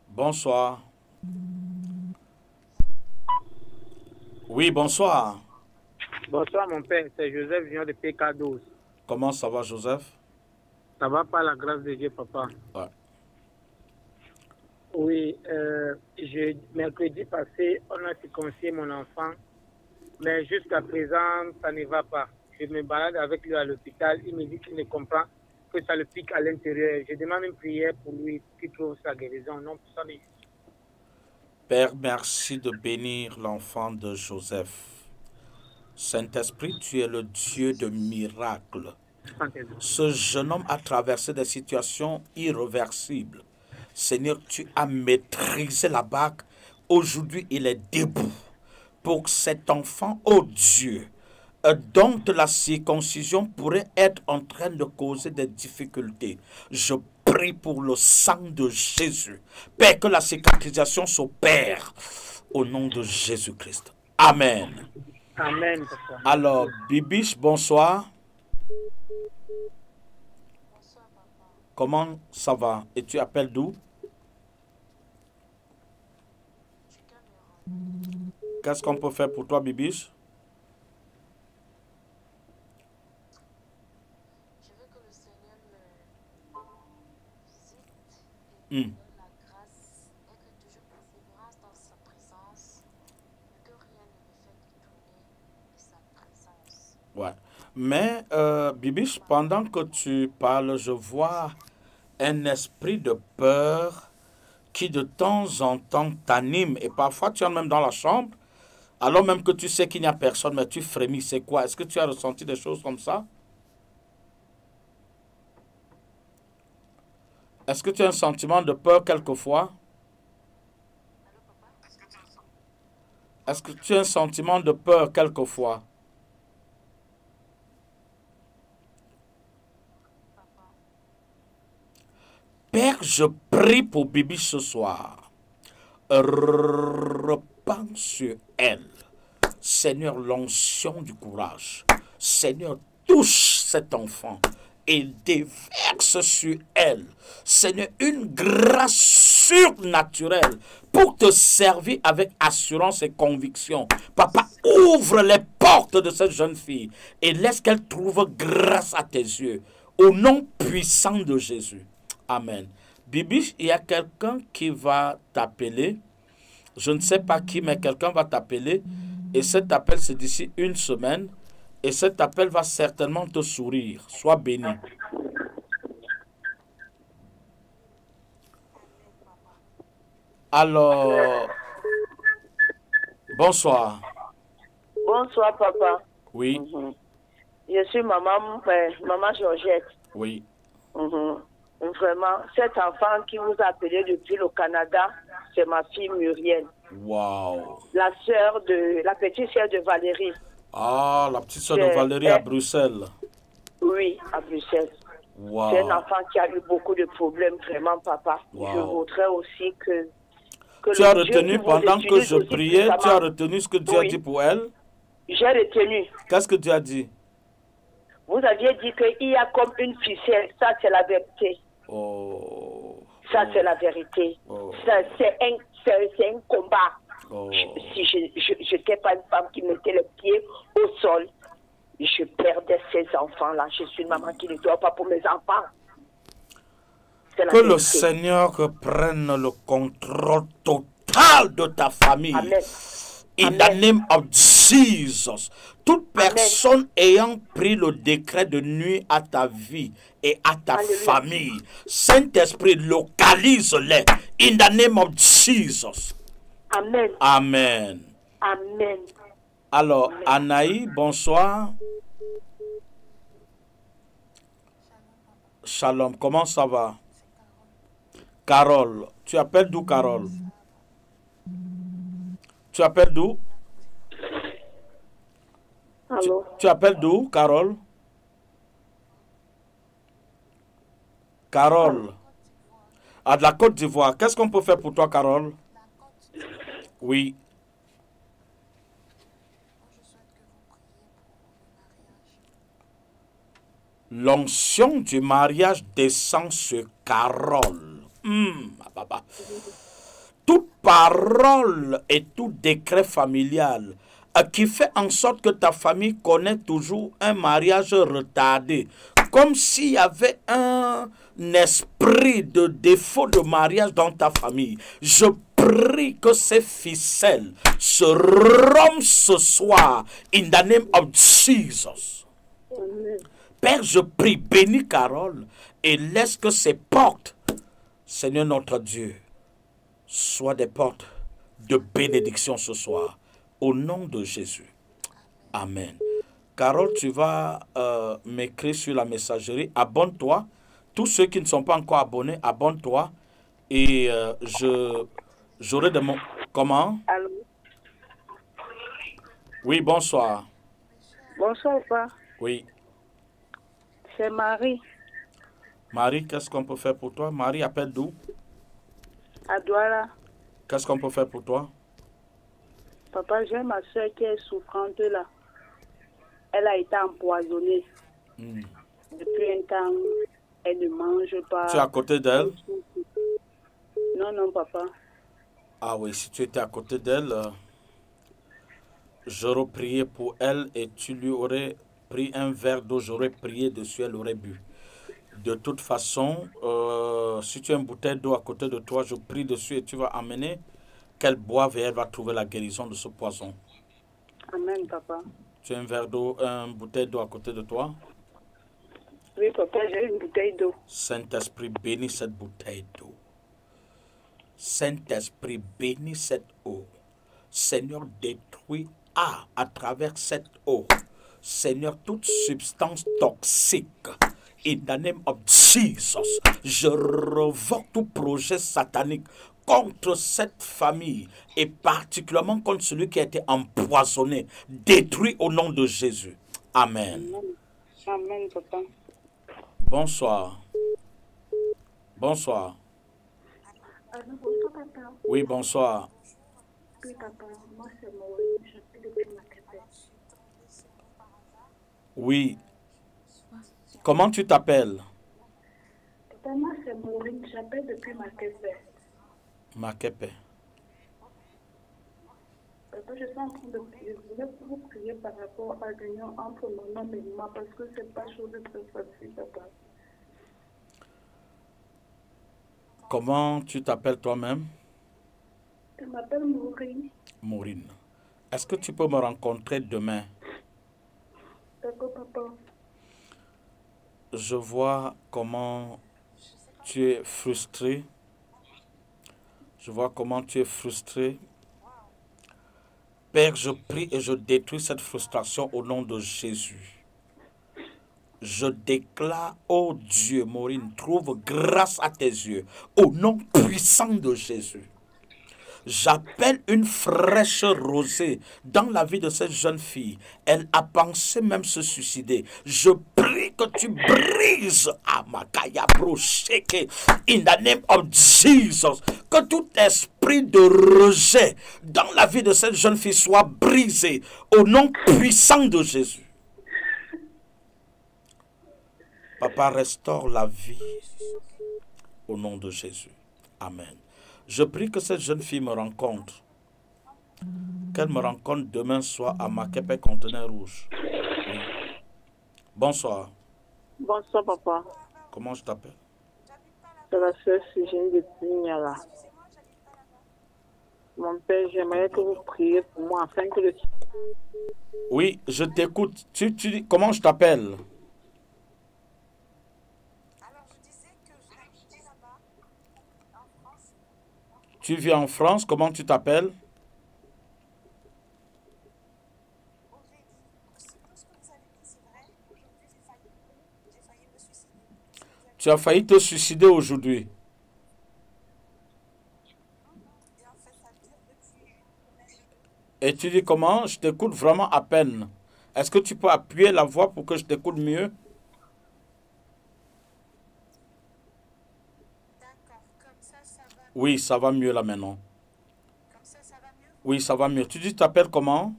Bonsoir. Oui, bonsoir. Bonsoir mon père, c'est Joseph Junior de PK12. Comment ça va, Joseph? Ça va par la grâce de Dieu, papa. Ouais. Oui, mercredi passé, on a circoncis mon enfant, mais jusqu'à présent, ça ne va pas. Je me balade avec lui à l'hôpital, il me dit qu'il ne comprend que ça le pique à l'intérieur. Je demande une prière pour lui, qu'il trouve sa guérison. Non, pour ça, Père, merci de bénir l'enfant de Joseph. Saint-Esprit, tu es le Dieu de miracles. Ce jeune homme a traversé des situations irréversibles. Seigneur, tu as maîtrisé la barque. Aujourd'hui, il est debout. Pour cet enfant, oh Dieu, dont la circoncision pourrait être en train de causer des difficultés, je prie pour le sang de Jésus. Père, que la cicatrisation s'opère au nom de Jésus-Christ. Amen. Amen, papa. Alors, Bibiche, bonsoir. Bonsoir, papa. Comment ça va? Et tu appelles d'où? Du Cameroun. Qu'est-ce qu'on peut faire pour toi, Bibiche? Je veux que le Seigneur me visite et me donne la grâce, être toujours persévérance dans sa présence, et que rien ne me fait détourner de sa présence. Ouais. Mais, Bibiche, pendant que tu parles, je vois un esprit de peur qui de temps en temps t'anime. Et parfois, tu es même dans la chambre, alors même que tu sais qu'il n'y a personne, mais tu frémis. C'est quoi? Est-ce que tu as ressenti des choses comme ça? Est-ce que tu as un sentiment de peur quelquefois? Est-ce que tu as un sentiment de peur quelquefois? Père, je prie pour Bibi ce soir. Repends sur elle. Seigneur, l'onction du courage. Seigneur, touche cet enfant et déverse sur elle, Seigneur, une grâce surnaturelle pour te servir avec assurance et conviction. Papa, ouvre les portes de cette jeune fille et laisse qu'elle trouve grâce à tes yeux. Au nom puissant de Jésus. Amen. Bibi, il y a quelqu'un qui va t'appeler. Je ne sais pas qui, mais quelqu'un va t'appeler. Et cet appel, c'est d'ici une semaine. Et cet appel va certainement te sourire. Sois béni. Alors, bonsoir. Bonsoir, papa. Oui. Je suis maman Georgette. Oui. Vraiment, cet enfant qui vous a appelé depuis le Canada, c'est ma fille Muriel. Wow. La petite sœur de Valérie. Ah, la petite sœur de Valérie à Bruxelles. Oui, à Bruxelles. Wow. C'est un enfant qui a eu beaucoup de problèmes, vraiment, papa. Wow. Je voudrais aussi que tu as retenu pendant que je priais, tu as retenu ce que Dieu a dit pour elle? J'ai retenu. Qu'est-ce que Dieu a dit? Vous aviez dit qu'il y a comme une ficelle. Ça, c'est la vérité. Oh. Ça, c'est la vérité. Oh. C'est un combat. Oh. Si je n'étais pas une femme qui mettait les pieds au sol, je perdais ces enfants-là. Je suis une maman qui ne dort pas pour mes enfants. Que vérité. Le Seigneur prenne le contrôle total de ta famille. Amen. In the name of Jesus. Toute personne ayant pris le décret de nuire à ta vie et à ta famille, Saint-Esprit, localise-les. In the name of Jesus. Amen. Amen. Amen. Alors, Anaï, bonsoir. Shalom, comment ça va? Carole, tu appelles d'où, Carole? Tu appelles d'où? Allô? Tu appelles d'où, Carole? Carole. À de la Côte d'Ivoire. Qu'est-ce qu'on peut faire pour toi, Carole? Oui. L'onction du mariage descend sur Carole. Toute parole et tout décret familial qui fait en sorte que ta famille connaît toujours un mariage retardé, comme s'il y avait un esprit de défaut de mariage dans ta famille. Je prie que ces ficelles se rompent ce soir in the name of Jesus. Amen. Père, je prie, bénis Carole et laisse que ces portes, Seigneur notre Dieu, soient des portes de bénédiction ce soir. Au nom de Jésus. Amen. Carole, tu vas m'écrire sur la messagerie. Abonne-toi. Tous ceux qui ne sont pas encore abonnés, abonne-toi. Et j'aurai de mon... Comment? Allô? Oui, bonsoir. Bonsoir, papa. Oui. C'est Marie, Marie, qu'est-ce qu'on peut faire pour toi? Marie, appelle d'où? à Douala. Qu'est-ce qu'on peut faire pour toi? Papa, j'ai ma soeur qui est souffrante là. Elle a été empoisonnée. Depuis un temps, elle ne mange pas. Tu es à côté d'elle? Non, non, papa. Ah oui, si tu étais à côté d'elle, j'aurais prié pour elle et tu lui aurais pris un verre d'eau, j'aurais prié dessus, elle aurait bu. De toute façon, si tu as une bouteille d'eau à côté de toi, je prie dessus et tu vas amener qu'elle boive et elle va trouver la guérison de ce poison. Amen, papa. Tu as un verre d'eau, une bouteille d'eau à côté de toi? Oui, papa, j'ai une bouteille d'eau. Saint-Esprit, bénis cette bouteille d'eau. Saint-Esprit, bénis cette eau. Seigneur, détruis à travers cette eau, Seigneur, toute substance toxique. In the name of Jesus, je revoque tout projet satanique contre cette famille et particulièrement contre celui qui a été empoisonné, détruit au nom de Jésus. Amen. Amen, papa. Bonsoir. Bonsoir. Bonsoir, papa. Oui, bonsoir. Oui, papa. Moi, c'est Maureen. J'appelle depuis Maquette. Oui. Comment tu t'appelles? Papa, moi, c'est Maureen. J'appelle depuis Maquette. Makepe. Papa, je suis en train de prier. Je voulais vous prier par rapport à l'union entre mon homme et moi parce que c'est pas chose très facile, papa. Comment tu t'appelles toi-même? Je m'appelle Maureen. Maureen. Est-ce que tu peux me rencontrer demain? D'accord, papa. Je vois comment tu es frustré. Je vois comment tu es frustré. Père, je prie et je détruis cette frustration au nom de Jésus. Je déclare, oh Dieu, Maureen, trouve grâce à tes yeux, au nom puissant de Jésus. J'appelle une fraîche rosée dans la vie de cette jeune fille. Elle a pensé même se suicider. Je prie que tu brises Amakaya Brosheke in the name of Jesus. Que tout esprit de rejet dans la vie de cette jeune fille soit brisé au nom puissant de Jésus. Papa, restaure la vie au nom de Jésus. Amen. Je prie que cette jeune fille me rencontre. Qu'elle me rencontre demain soir à Makepe Conteneur Rouge. Oui. Bonsoir. Bonsoir, papa. Comment je t'appelle? C'est la sœur Sugène de Pignala. Mon père, j'aimerais que vous priez pour moi afin que le... Oui, je t'écoute. Comment je t'appelle? Tu vis en France, comment tu t'appelles? Tu as failli te suicider aujourd'hui. Et tu dis comment? Je t'écoute vraiment à peine. Est-ce que tu peux appuyer la voix pour que je t'écoute mieux? Oui, ça va mieux là maintenant. Oui, ça va mieux. Tu dis, tu t'appelles comment?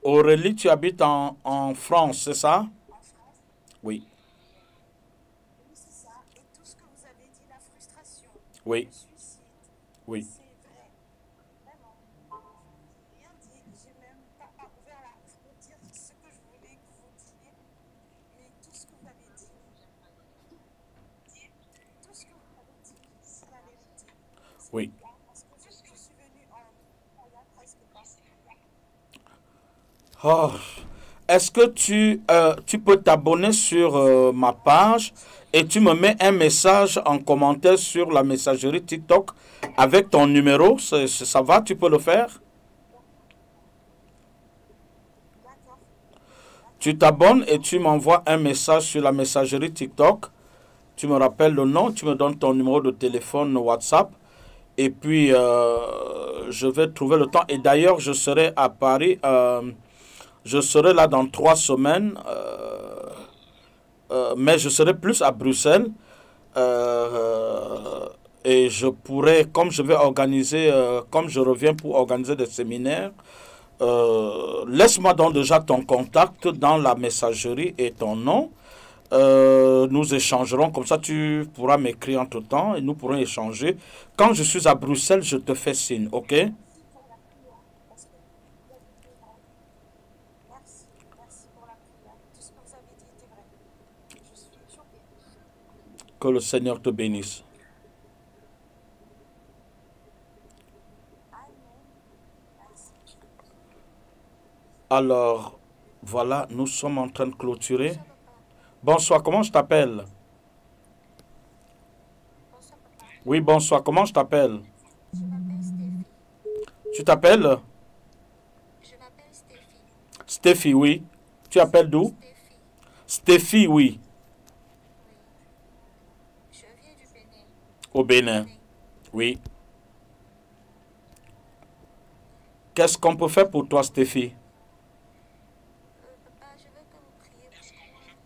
Aurélie, tu habites en France, c'est ça? Oui. Oui. Oui. Oui. Oh. Est-ce que tu peux t'abonner sur ma page et tu me mets un message en commentaire sur la messagerie TikTok avec ton numéro? Ça va, tu peux le faire? Tu t'abonnes et tu m'envoies un message sur la messagerie TikTok. Tu me rappelles le nom, tu me donnes ton numéro de téléphone WhatsApp. Et puis, je vais trouver le temps. Et d'ailleurs, je serai à Paris. Je serai là dans 3 semaines. Mais je serai plus à Bruxelles. Et je pourrai, comme je vais organiser, comme je reviens pour organiser des séminaires, laisse-moi donc déjà ton contact dans la messagerie et ton nom. Nous échangerons, comme ça tu pourras m'écrire entre temps et nous pourrons échanger. Quand je suis à Bruxelles, je te fais signe, ok? Que le Seigneur te bénisse. Alors, voilà, nous sommes en train de clôturer. Bonsoir, comment je t'appelle? Oui, bonsoir, comment je t'appelle? Tu t'appelles? Je m'appelle Stéphie. Stéphie, oui. Tu appelles d'où? Stéphie, oui. Je viens du Bénin. Au Bénin, oui. Qu'est-ce qu'on peut faire pour toi, Stéphie? Papa, je veux que vous priez pour moi.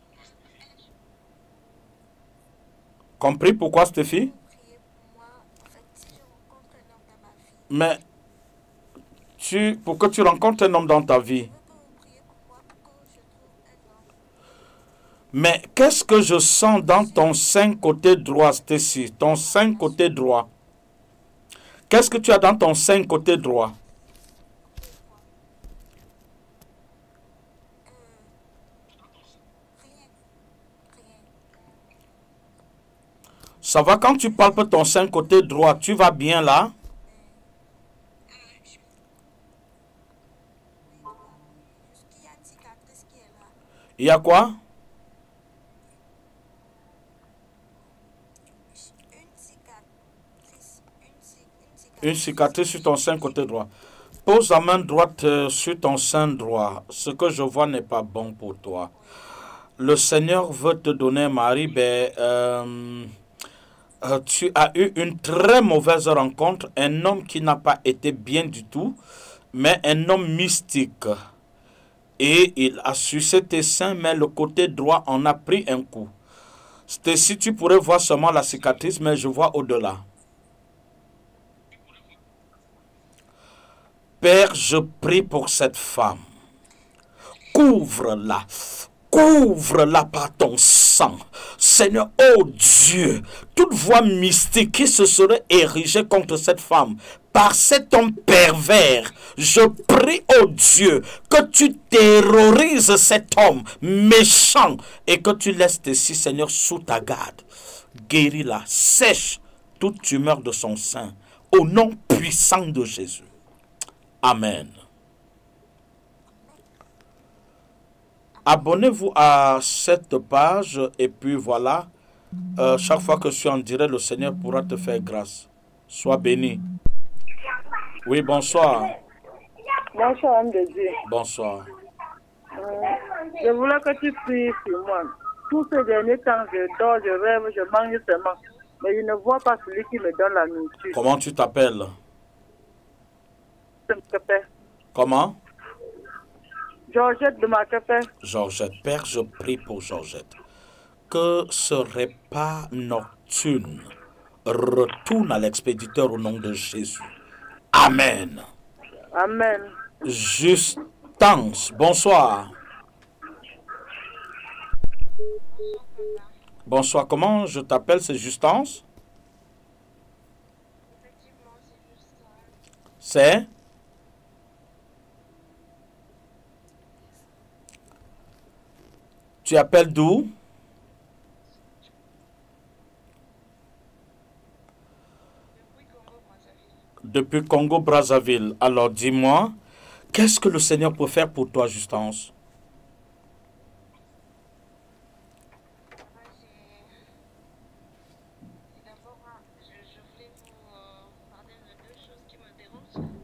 Compris pourquoi, Stéphie? Priez pour moi. En fait, si je rencontre un homme dans ma vie. Mais pour que tu rencontres un homme dans ta vie. Je veux que vous priez pour moi pour que je trouve un homme. Mais qu'est-ce que je sens dans ton sein côté droit, Stéphie? Ton sein côté droit. Qu'est-ce que tu as dans ton sein côté droit? Ça va quand tu palpes ton sein côté droit, tu vas bien là? Il y a quoi? Une cicatrice sur ton sein côté droit. Pose la main droite sur ton sein droit. Ce que je vois n'est pas bon pour toi. Le Seigneur veut te donner un mari, tu as eu une très mauvaise rencontre, un homme qui n'a pas été bien du tout, mais un homme mystique. Et il a sucé tes seins, mais le côté droit en a pris un coup. Si tu pourrais voir seulement la cicatrice, mais je vois au-delà. Père, je prie pour cette femme. Couvre-la. Couvre-la par ton sang. Seigneur, oh Dieu, toute voix mystique qui se serait érigée contre cette femme, par cet homme pervers, je prie, oh Dieu, que tu terrorises cet homme méchant et que tu laisses ici, Seigneur, sous ta garde. Guéris-la, sèche toute tumeur de son sein, au nom puissant de Jésus. Amen. Abonnez-vous à cette page et puis voilà, chaque fois que je suis en direct, le Seigneur pourra te faire grâce. Sois béni. Oui, bonsoir. Bonsoir, homme de Dieu. Bonsoir. Je voulais que tu pries sur moi. Tous ces derniers temps, je dors, je rêve, je mange seulement. Mais je ne vois pas celui qui me donne la nourriture. Comment tu t'appelles? Comment? Georgette de Macapé. Georgette, Père, je prie pour Georgette. Que ce repas nocturne retourne à l'expéditeur au nom de Jésus. Amen. Amen. Justance, bonsoir. Bonsoir, comment je t'appelle? C'est Justance? C'est? Tu appelles d'où? Depuis Congo-Brazzaville. Alors dis-moi, qu'est-ce que le Seigneur peut faire pour toi, Justance?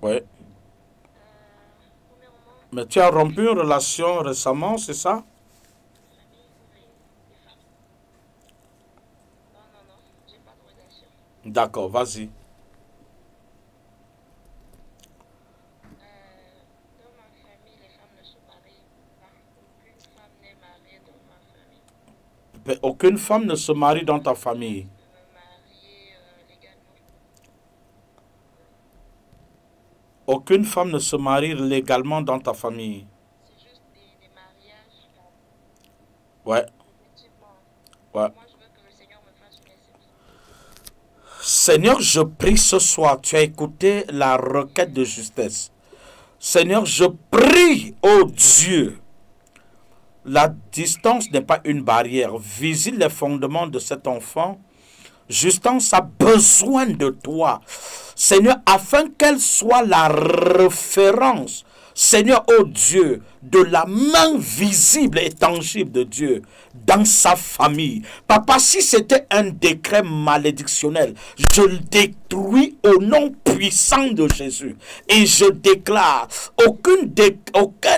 Oui. Mais tu as rompu une relation récemment, c'est ça? D'accord, vas-y. Aucune femme ne se marie dans ta famille. Aucune femme ne se marie légalement dans ta famille. Ouais. Ouais. Seigneur, je prie ce soir, tu as écouté la requête de justesse. Seigneur, je prie, oh Dieu, la distance n'est pas une barrière. Visite les fondements de cet enfant. Justance a besoin de toi, Seigneur, afin qu'elle soit la référence, Seigneur, oh Dieu, de la main visible et tangible de Dieu dans sa famille. Papa, si c'était un décret malédictionnel, je le détruis au nom puissant de Jésus. Et je déclare, aucun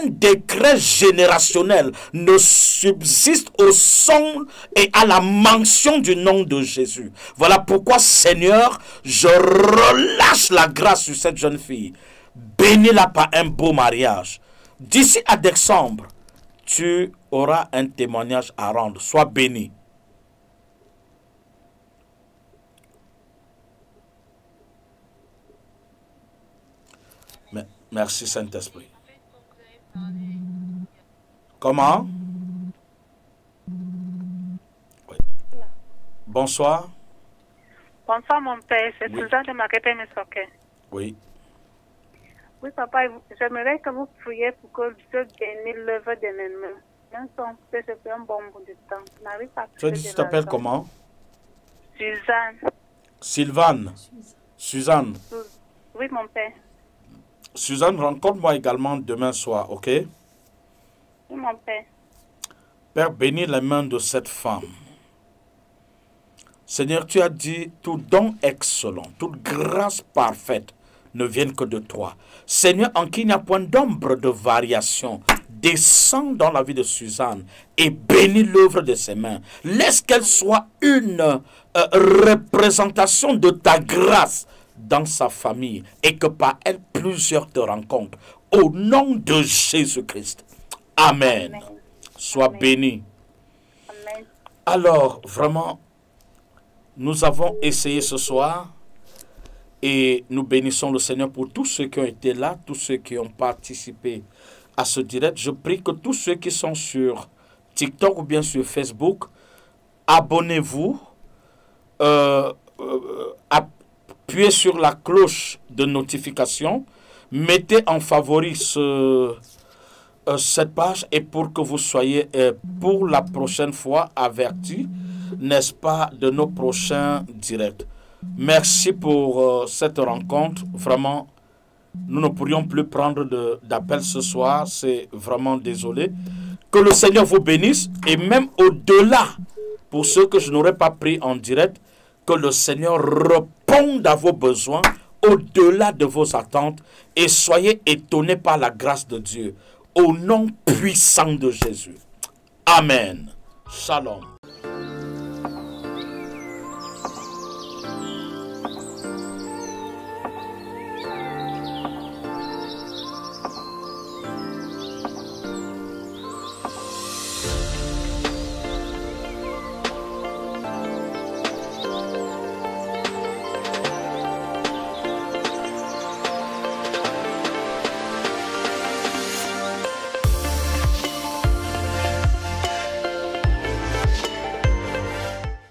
décret générationnel ne subsiste au son et à la mention du nom de Jésus. Voilà pourquoi, Seigneur, je relâche la grâce sur cette jeune fille. Bénis-la par un beau mariage. D'ici à décembre, tu auras un témoignage à rendre. Sois béni. Merci Saint-Esprit. Comment? Oui. Bonsoir. Bonsoir mon père, c'est Suzanne de Macapé Mesoké. Oui. Oui, papa, j'aimerais que vous priez pour que Dieu bénisse l'œuvre de mes mains. Même si ça fait un bon bout de temps. Je n'arrive pas à tu t'appelles comment? Suzanne. Sylvane. Suzanne. Oui, mon père. Suzanne, rencontre-moi également demain soir, ok? Oui, mon père. Père, bénis les mains de cette femme. Seigneur, tu as dit, tout don excellent, toute grâce parfaite ne viennent que de toi. Seigneur, en qui il n'y a point d'ombre de variation, descends dans la vie de Suzanne et bénis l'œuvre de ses mains. Laisse qu'elle soit une représentation de ta grâce dans sa famille et que par elle plusieurs te rencontrent. Au nom de Jésus-Christ. Amen. Amen. Sois béni. Amen. Alors, vraiment, nous avons essayé ce soir. Et nous bénissons le Seigneur pour tous ceux qui ont été là, tous ceux qui ont participé à ce direct. Je prie que tous ceux qui sont sur TikTok ou bien sur Facebook abonnez-vous, appuyez sur la cloche de notification, mettez en favori cette page et pour que vous soyez pour la prochaine fois avertis, n'est-ce pas, de nos prochains directs. Merci pour cette rencontre. Vraiment, nous ne pourrions plus prendre d'appel ce soir. C'est vraiment désolé. Que le Seigneur vous bénisse. Et même au-delà, pour ceux que je n'aurais pas pris en direct, que le Seigneur réponde à vos besoins au-delà de vos attentes. Et soyez étonnés par la grâce de Dieu. Au nom puissant de Jésus. Amen. Shalom.